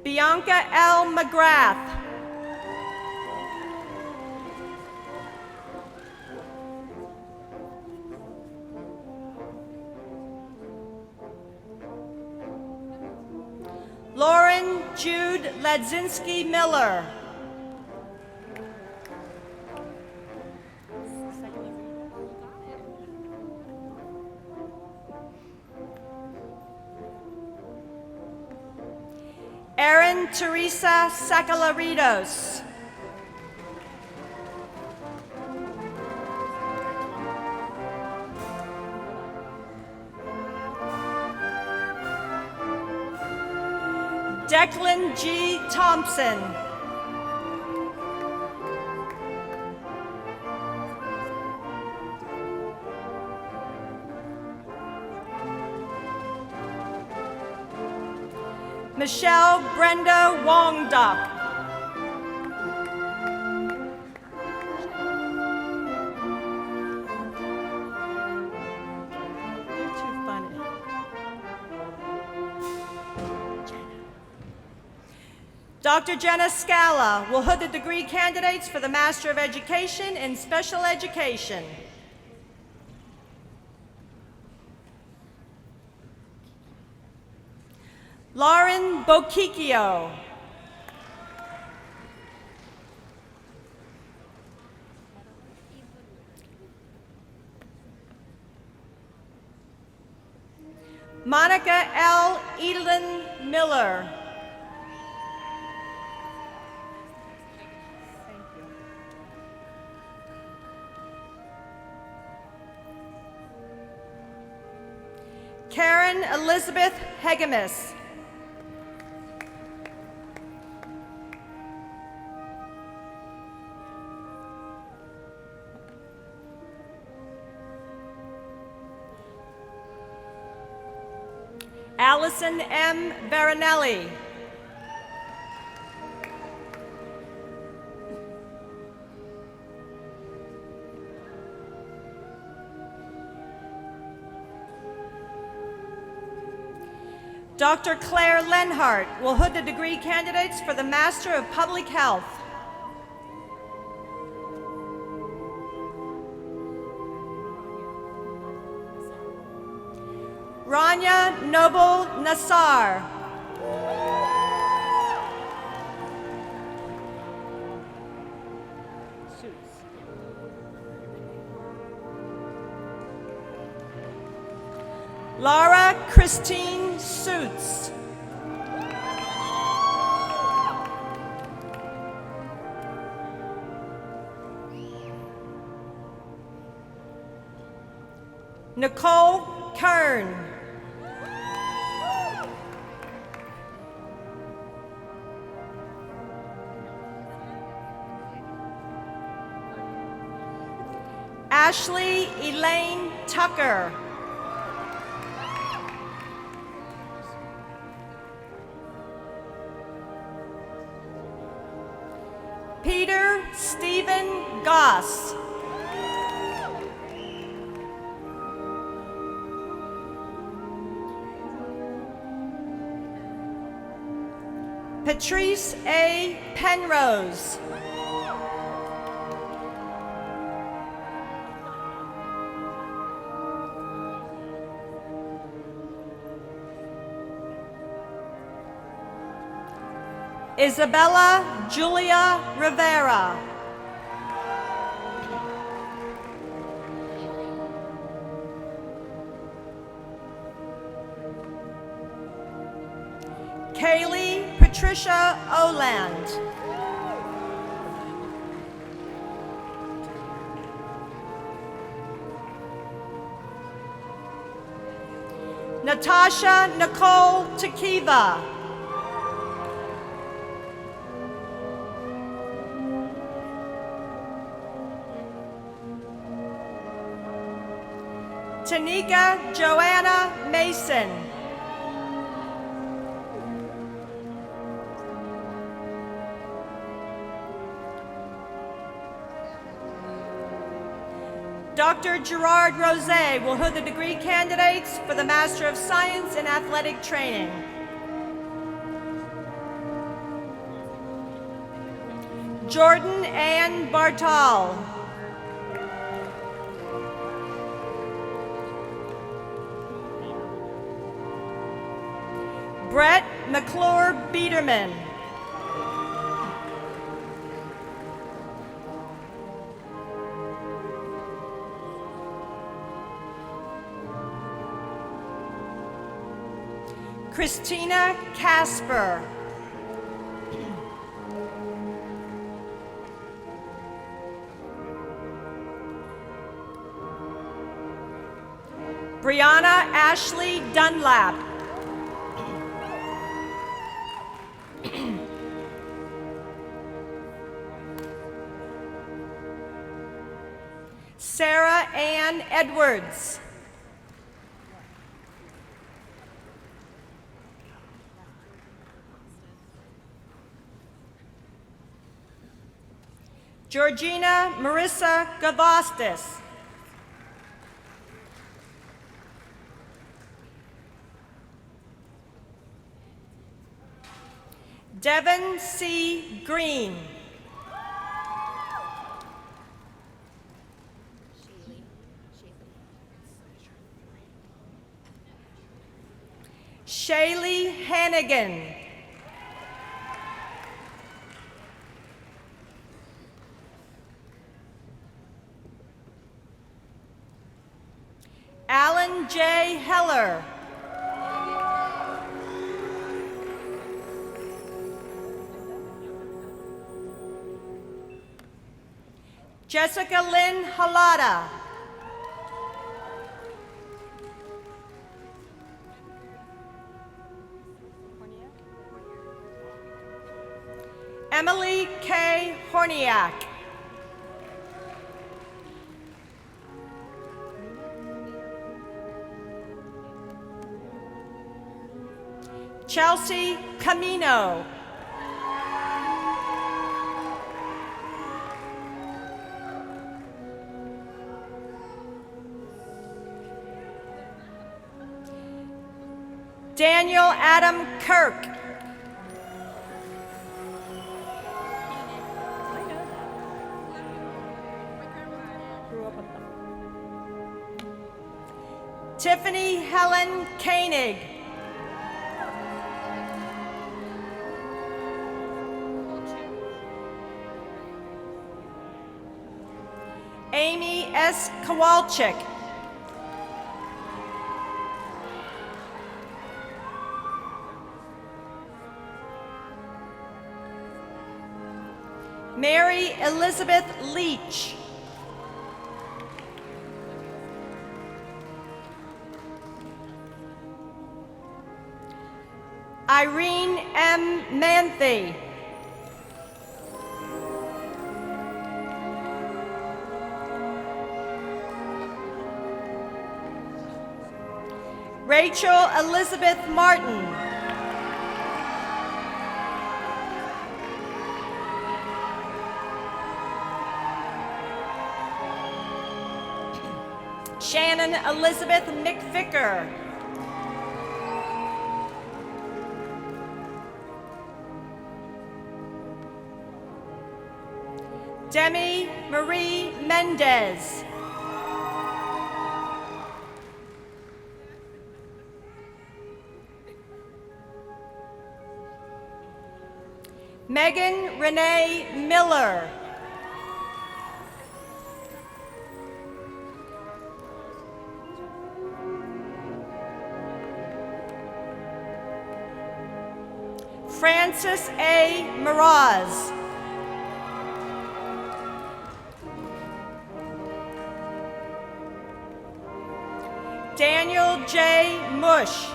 Bianca L. McGrath. Lauren Jude Ledzinski Miller. Erin Teresa Sacalaritos. Declan G. Thompson. Michelle Brenda Wongduck. You're too funny. Dr. Jenna Scala will hood the degree candidates for the Master of Education in Special Education. Lauren Bokikio. Monica L. Edelin Miller. Karen Elizabeth Hegemus. Allison M. Veronelli. Dr. Claire Lenhart will hood the degree candidates for the Master of Public Health. Rania Noble Nassar. Laura Christine Suits. Nicole Kern. Ashley Elaine Tucker. Peter Stephen Goss. Patrice A. Penrose. Isabella Julia Rivera. Kaylee Patricia Oland. Natasha Nicole Tequiva. Tanika Joanna Mason. Dr. Gerard Rose will hood the degree candidates for the Master of Science in Athletic Training. Jordan Ann Bartal. Brett McClure Biederman. Christina Casper. Brianna Ashley Dunlap. Sarah Ann Edwards. Georgina Marissa Gavastis. Devin C. Green. Shaylee Hannigan. Alan J. Heller. Jessica Lynn Halada. Emily K. Horniak. Chelsea Camino. Daniel Adam Kirk. Tiffany Helen Koenig. Amy S. Kowalczyk. Mary Elizabeth Leach. Irene M. Manthe. Rachel Elizabeth Martin. Shannon Elizabeth McVicker. Demi Marie Mendez. Megan Renee Miller. Francis A. Miraz. Daniel J. Mush.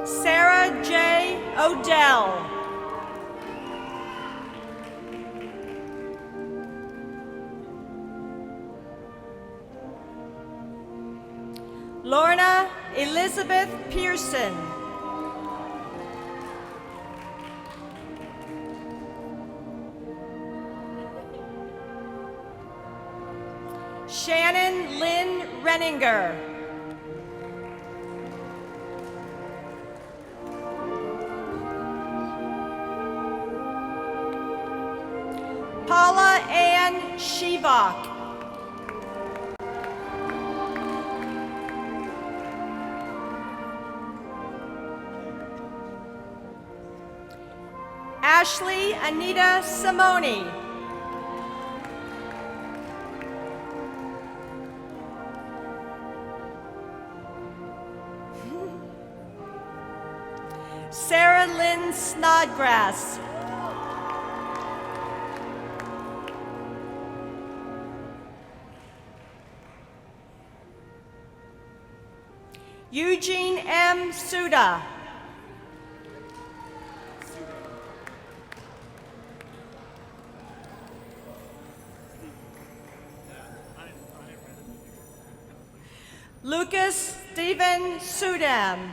Sarah J. Odell. Lorna Elizabeth Pearson. Shannon Lynn Renninger. Paula Ann Shivak. Ashley Anita Simone. Sarah Lynn Snodgrass. Eugene M. Suda. Lucas Stephen Sudam.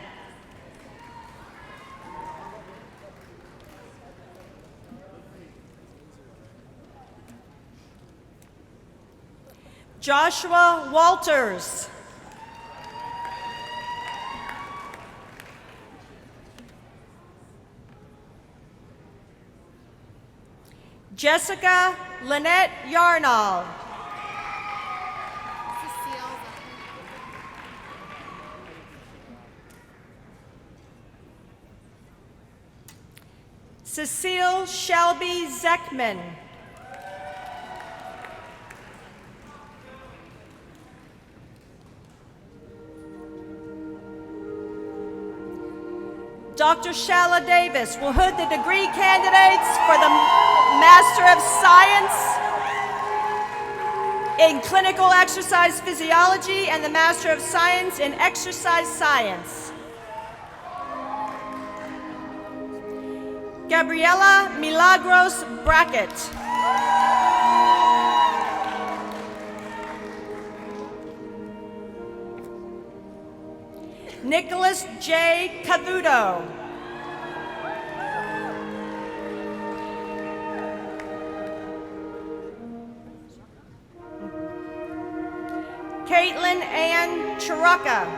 Joshua Walters. Jessica Lynette Yarnall. Cecile Shelby Zeckman. Dr. Shala Davis will hood the degree candidates for the Master of Science in Clinical Exercise Physiology and the Master of Science in Exercise Science. Gabriela Milagros Brackett. Nicholas J. Cavuto. Caitlin Ann Chiraka.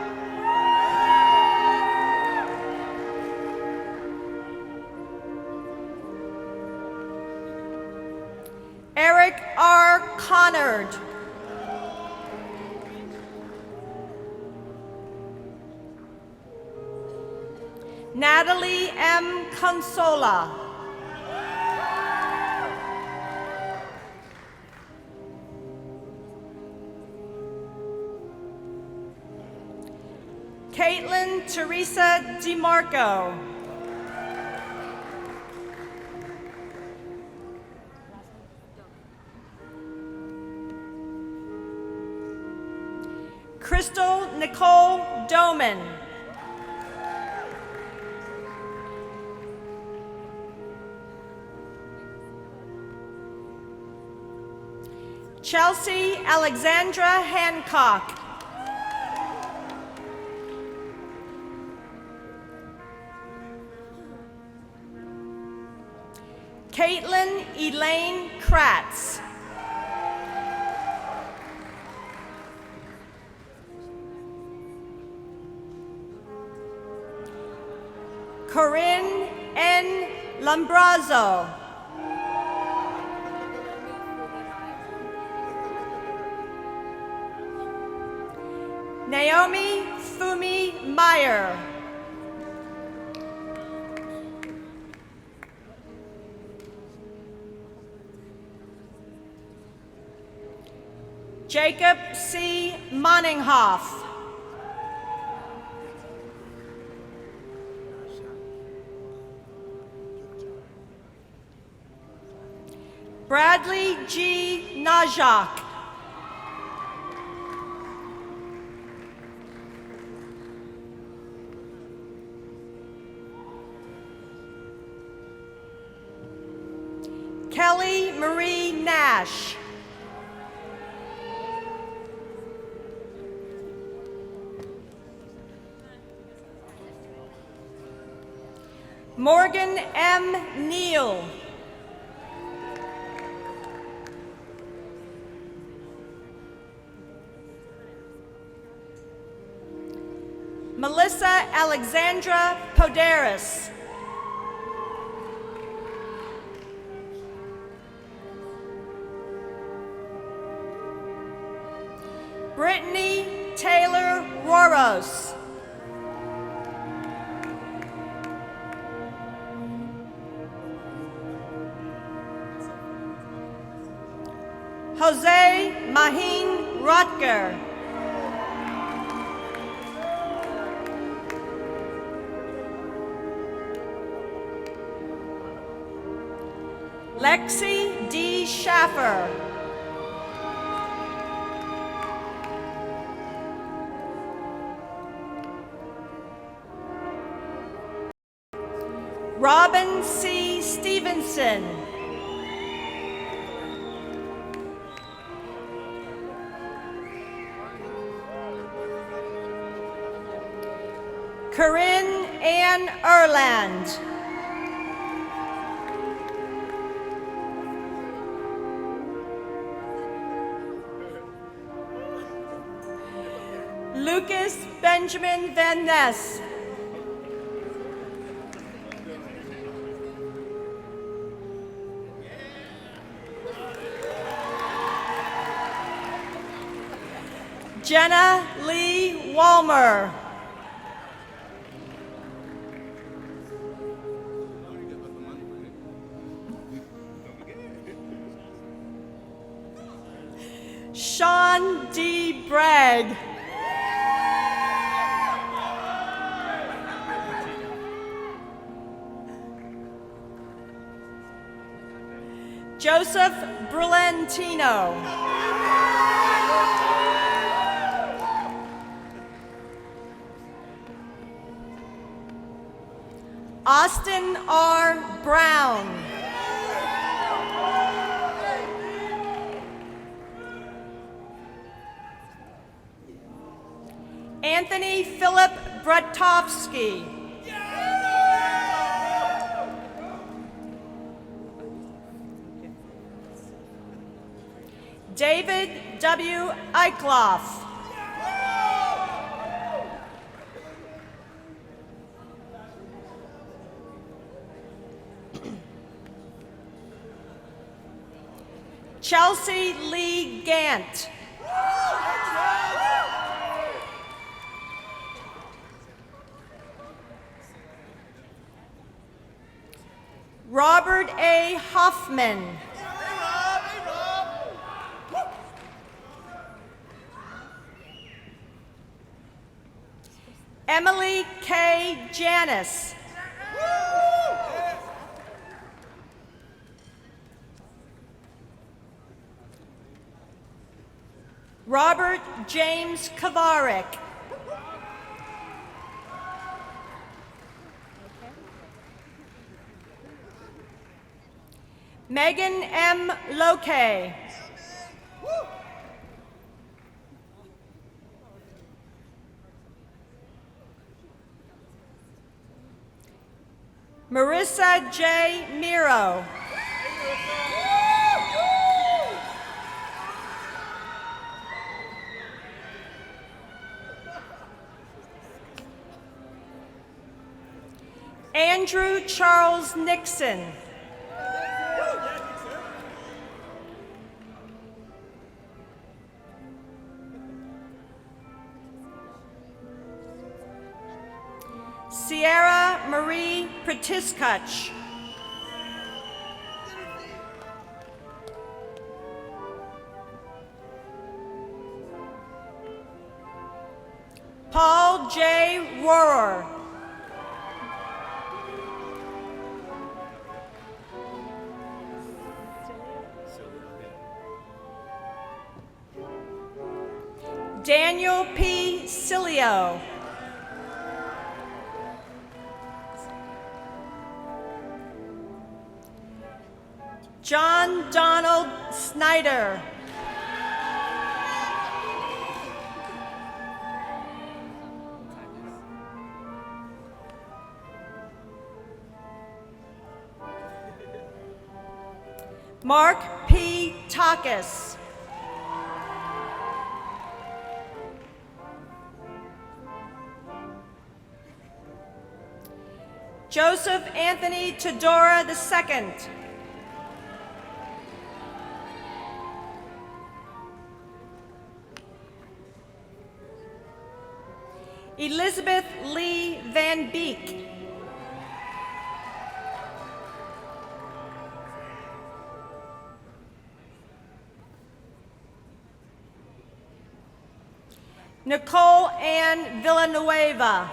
Eric R. Connard. Natalie M. Consola. Caitlin Teresa DeMarco. Crystal Nicole Doman. Chelsea Alexandra Hancock. Caitlin Elaine Kratz. Corinne N. Lambrazo. Naomi Fumi Meyer. Jacob C. Moninghoff. Bradley G. Najak. Kelly Marie Nash. Morgan M. Neal. Melissa Alexandra Poderis. Brittany Taylor Roros. Jose Mahin Rutger. Lexi D. Schaffer. Robin C. Stevenson. Corinne Ann Erland. Lucas Benjamin Van Ness. Jenna Lee Walmer. Sean D. Bragg. Joseph Brulentino. Austin R. Brown. Anthony Philip Bretofsky. David W. Eichloff. Chelsea Lee Gant. Robert A. Hoffman. Emily K. Janis. Robert James Kavarik. Megan M. Loke. Marissa J. Miro. Andrew Charles Nixon. Sierra Marie Pratiskach. Paul J. Rohrer. Daniel P. Cilio. John Donald Snyder. Mark P. Takis. Joseph Anthony Todora II. Elizabeth Lee Van Beek. Nicole Ann Villanueva.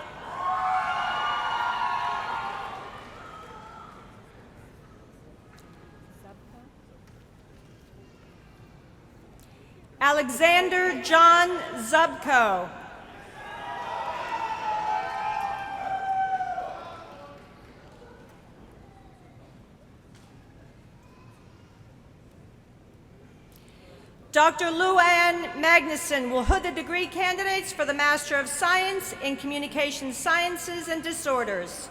Alexander John Zubko. Dr. Luann Magnuson will hood the degree candidates for the Master of Science in Communication Sciences and Disorders.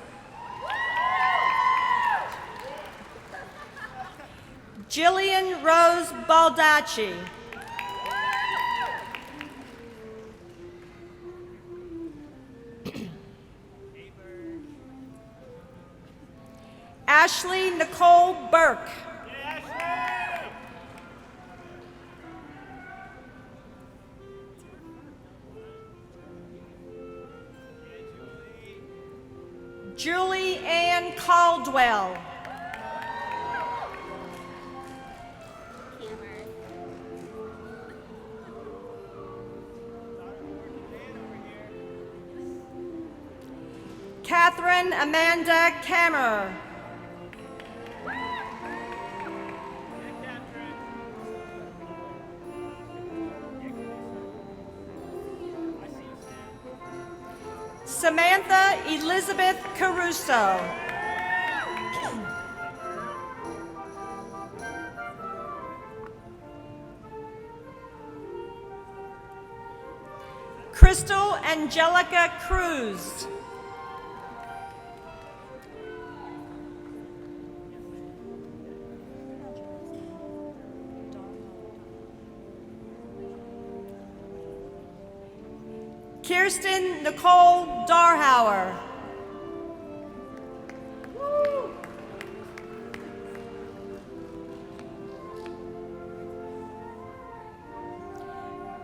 Jillian Rose Baldacci. Ashley Nicole Burke. Julie Ann Caldwell. Catherine Amanda Kammer. Samantha Elizabeth Caruso. Crystal Angelica Cruz. Kirsten Nicole Darhauer.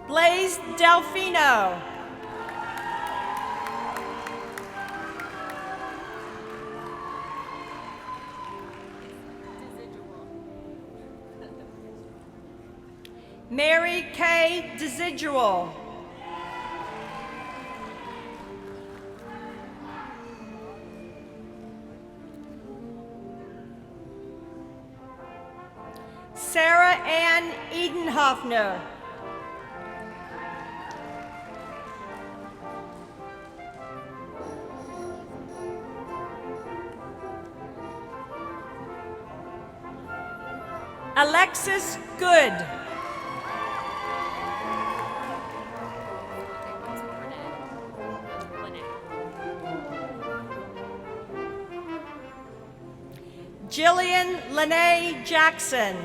Blaze Delfino. Mary Kay Desidual. Sarah Ann Edenhoffner. Alexis Good. Jillian Lene Jackson.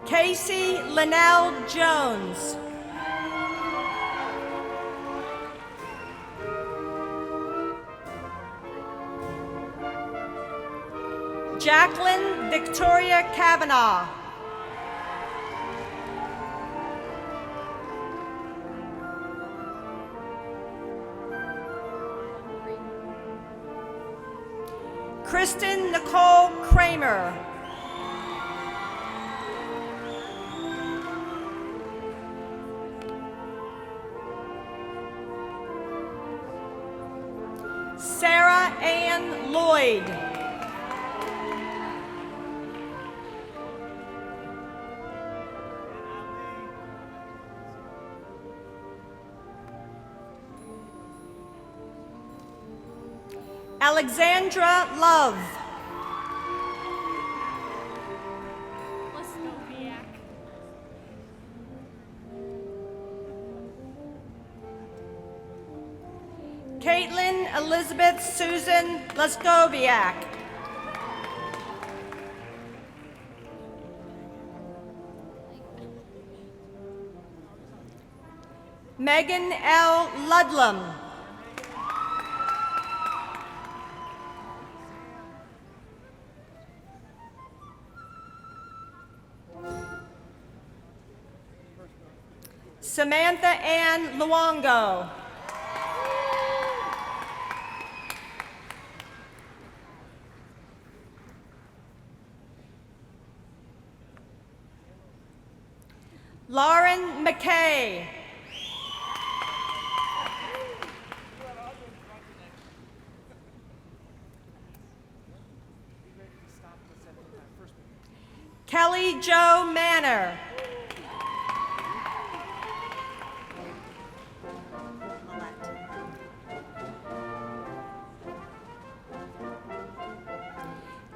Casey Linnell Jones. Jacqueline Victoria Kavanaugh. Kristen Nicole Kramer. Sarah Ann Lloyd. Alexandra Love. Caitlin Elizabeth Susan Leskoviak. Megan L. Ludlam. Samantha Ann Luongo. Lauren McKay. Kelly Jo Manor.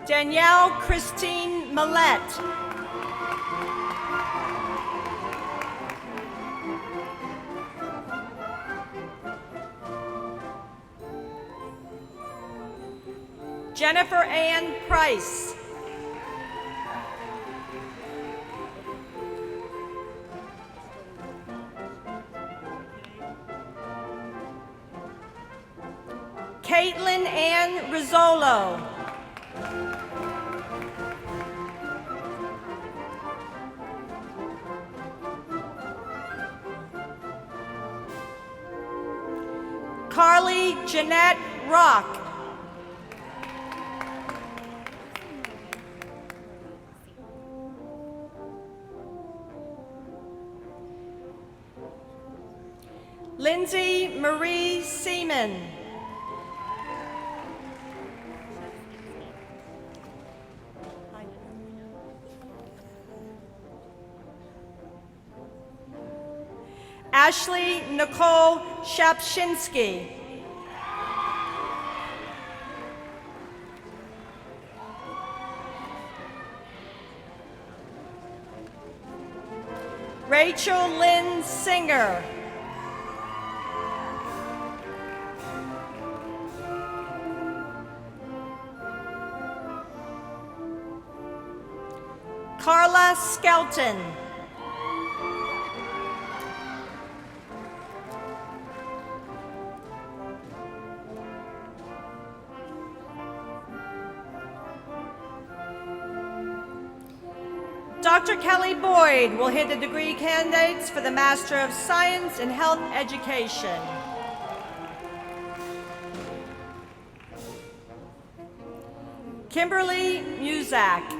Danielle Christine Millette. Jennifer Ann Price. Caitlin Ann Rizzolo. Carly Jeanette Rock. Lindsay Marie Seaman. Ashley Nicole Shapshinsky. Rachel Lynn Singer. Carla Skelton. Dr. Kelly Boyd will hear the degree candidates for the Master of Science in Health Education. Kimberly Muzak.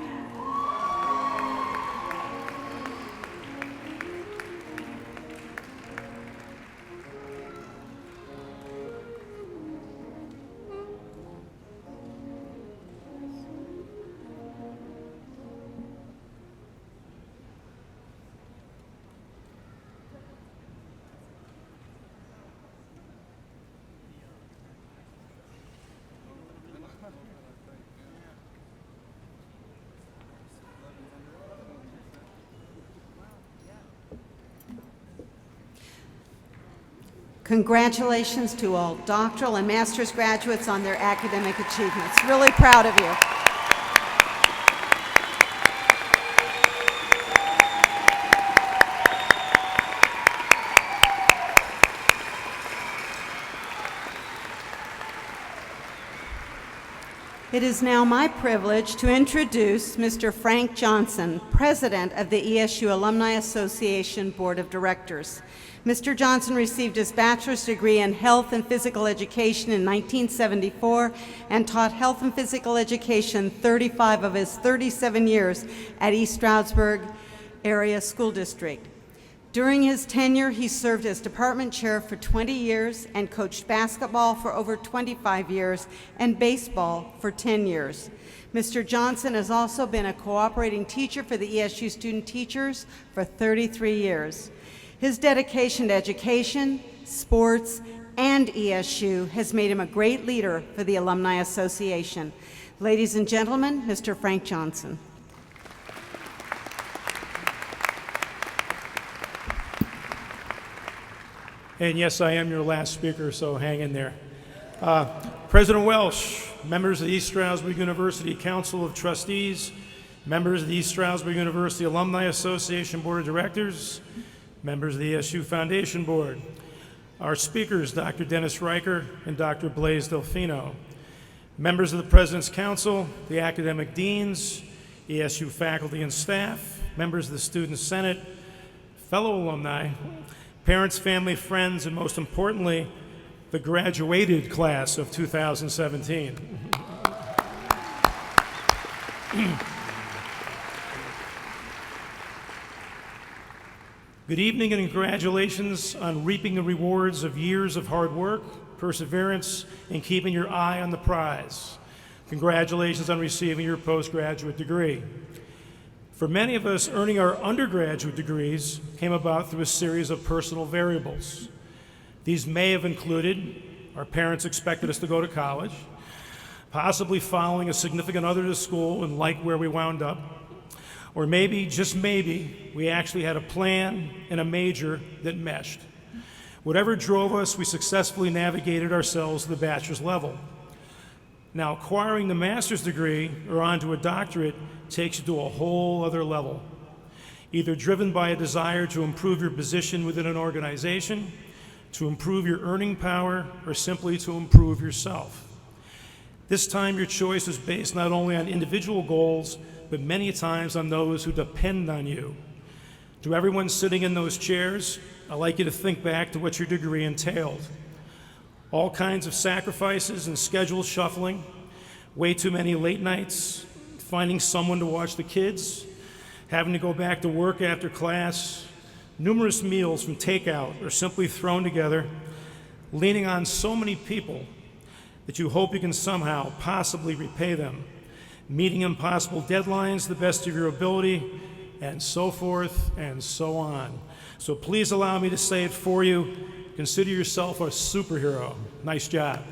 Congratulations to all doctoral and master's graduates on their academic achievements. Really proud of you. It is now my privilege to introduce Mr. Frank Johnson, President of the ESU Alumni Association Board of Directors. Mr. Johnson received his bachelor's degree in health and physical education in 1974 and taught health and physical education 35 of his 37 years at East Stroudsburg Area School District. During his tenure, he served as department chair for 20 years and coached basketball for over 25 years and baseball for 10 years. Mr. Johnson has also been a cooperating teacher for the ESU student teachers for 33 years. His dedication to education, sports, and ESU has made him a great leader for the Alumni Association. Ladies and gentlemen, Mr. Frank Johnson. And yes, I am your last speaker, so hang in there. President Welsh, members of the East Stroudsburg University Council of Trustees, members of the East Stroudsburg University Alumni Association Board of Directors, members of the ESU Foundation Board, our speakers, Dr. Dennis Riker and Dr. Blaise Delfino, members of the President's Council, the academic deans, ESU faculty and staff, members of the Student Senate, fellow alumni, parents, family, friends, and most importantly, the graduated class of 2017. Good evening and congratulations on reaping the rewards of years of hard work, perseverance, and keeping your eye on the prize. Congratulations on receiving your postgraduate degree. For many of us, earning our undergraduate degrees came about through a series of personal variables. These may have included our parents expected us to go to college, possibly following a significant other to school and like where we wound up, or maybe, just maybe, we actually had a plan and a major that meshed. Whatever drove us, we successfully navigated ourselves to the bachelor's level. Now, acquiring the master's degree or onto a doctorate takes you to a whole other level, either driven by a desire to improve your position within an organization, to improve your earning power, or simply to improve yourself. This time your choice is based not only on individual goals, but many times on those who depend on you. To everyone sitting in those chairs, I'd like you to think back to what your degree entailed. All kinds of sacrifices and schedule shuffling, way too many late nights, finding someone to watch the kids, having to go back to work after class, numerous meals from takeout or simply thrown together, leaning on so many people that you hope you can somehow possibly repay them, meeting impossible deadlines to the best of your ability, and so forth and so on. So please allow me to say it for you. Consider yourself a superhero. Nice job.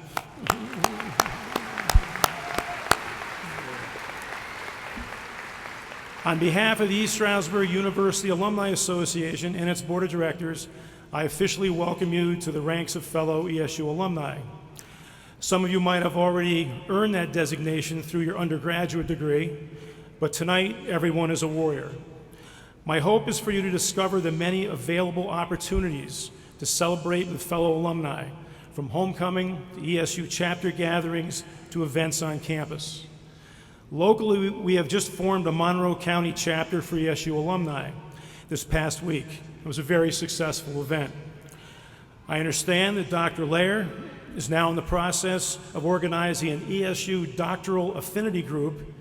On behalf of the East Stroudsburg University Alumni Association and its Board of Directors, I officially welcome you to the ranks of fellow ESU alumni. Some of you might have already earned that designation through your undergraduate degree, but tonight everyone is a warrior. My hope is for you to discover the many available opportunities to celebrate with fellow alumni, from homecoming to ESU chapter gatherings to events on campus. Locally, we have just formed a Monroe County chapter for ESU alumni this past week. It was a very successful event. I understand that Dr. Lair is now in the process of organizing an ESU doctoral affinity group,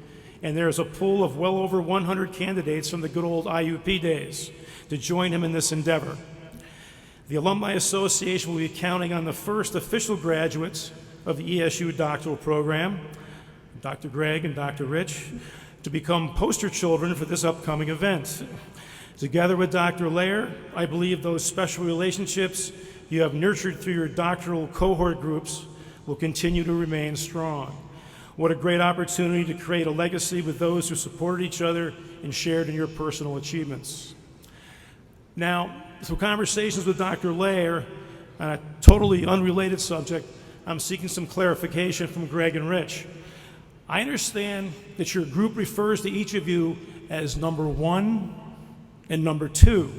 and there is a pool of well over 100 candidates from the good old IUP days to join him in this endeavor. The Alumni Association will be counting on the first official graduates of the ESU doctoral program, Dr. Greg and Dr. Rich, to become poster children for this upcoming event. Together with Dr. Lair, I believe those special relationships you have nurtured through your doctoral cohort groups will continue to remain strong. What a great opportunity to create a legacy with those who supported each other and shared in your personal achievements. Now, through conversations with Dr. Lair on a totally unrelated subject, I'm seeking some clarification from Greg and Rich. I understand that your group refers to each of you as number 1 and number 2.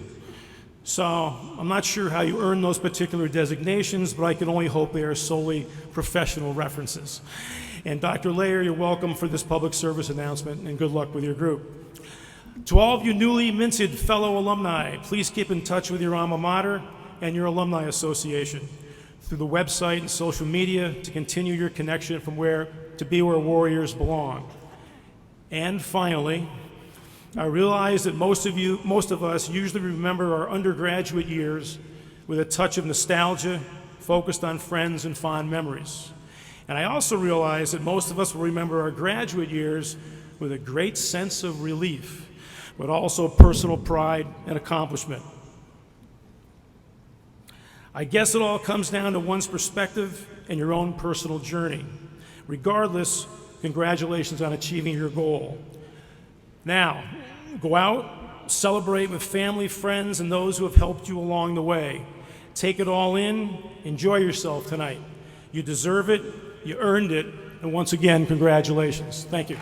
So I'm not sure how you earn those particular designations, but I can only hope they are solely professional references. And Dr. Lair, you're welcome for this public service announcement, and good luck with your group. To all of you newly minted fellow alumni, please keep in touch with your alma mater and your alumni association through the website and social media to continue your connection to be where warriors belong. And finally, I realize that most of us usually remember our undergraduate years with a touch of nostalgia, focused on friends and fond memories. And I also realize that most of us will remember our graduate years with a great sense of relief, but also personal pride and accomplishment. I guess it all comes down to one's perspective and your own personal journey. Regardless, congratulations on achieving your goal. Now, go out, celebrate with family, friends, and those who have helped you along the way. Take it all in, enjoy yourself tonight. You deserve it, you earned it, and once again, congratulations. Thank you.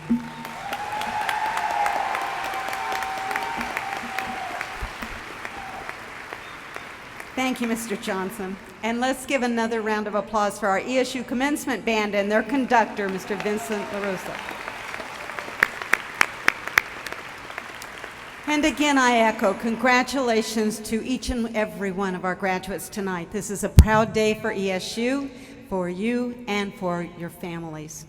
Thank you, Mr. Johnson. And let's give another round of applause for our ESU Commencement Band and their conductor, Mr. Vincent LaRosa. And again, I echo congratulations to each and every one of our graduates tonight. This is a proud day for ESU, for you, and for your families.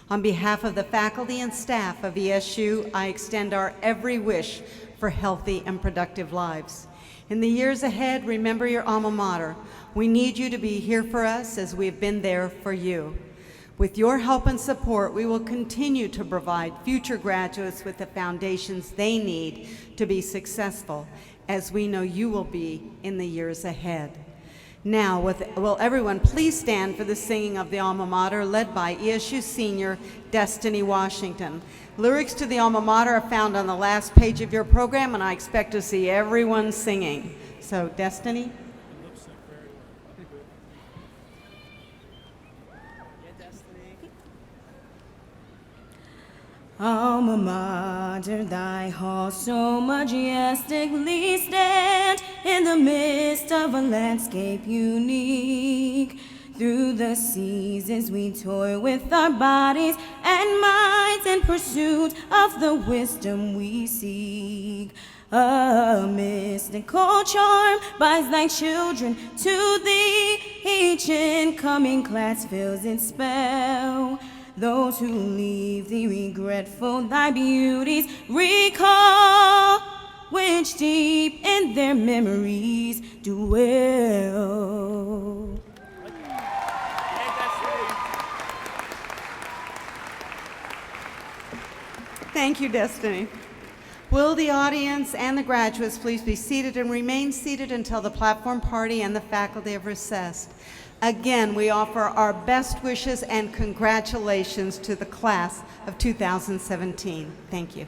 On behalf of the faculty and staff of ESU, I extend our every wish for healthy and productive lives. In the years ahead, remember your alma mater. We need you to be here for us as we've been there for you. With your help and support, we will continue to provide future graduates with the foundations they need to be successful, as we know you will be in the years ahead. Now, will everyone please stand for the singing of the alma mater, led by ESU senior Destiny Washington. Lyrics to the alma mater are found on the last page of your program, and I expect to see everyone singing. So, Destiny. Alma mater, thy hall so majestically stand. in the midst of a landscape unique. Through the seasons we toil with our bodies and minds in pursuit of the wisdom we seek. A mystical charm binds thy children to thee. Each incoming class feels its spell. Those who leave thee regretful thy beauties recall, which deep in their memories dwell. Thank you, Destiny. Will the audience and the graduates please be seated and remain seated until the platform party and the faculty have recessed. Again, we offer our best wishes and congratulations to the class of 2017. Thank you.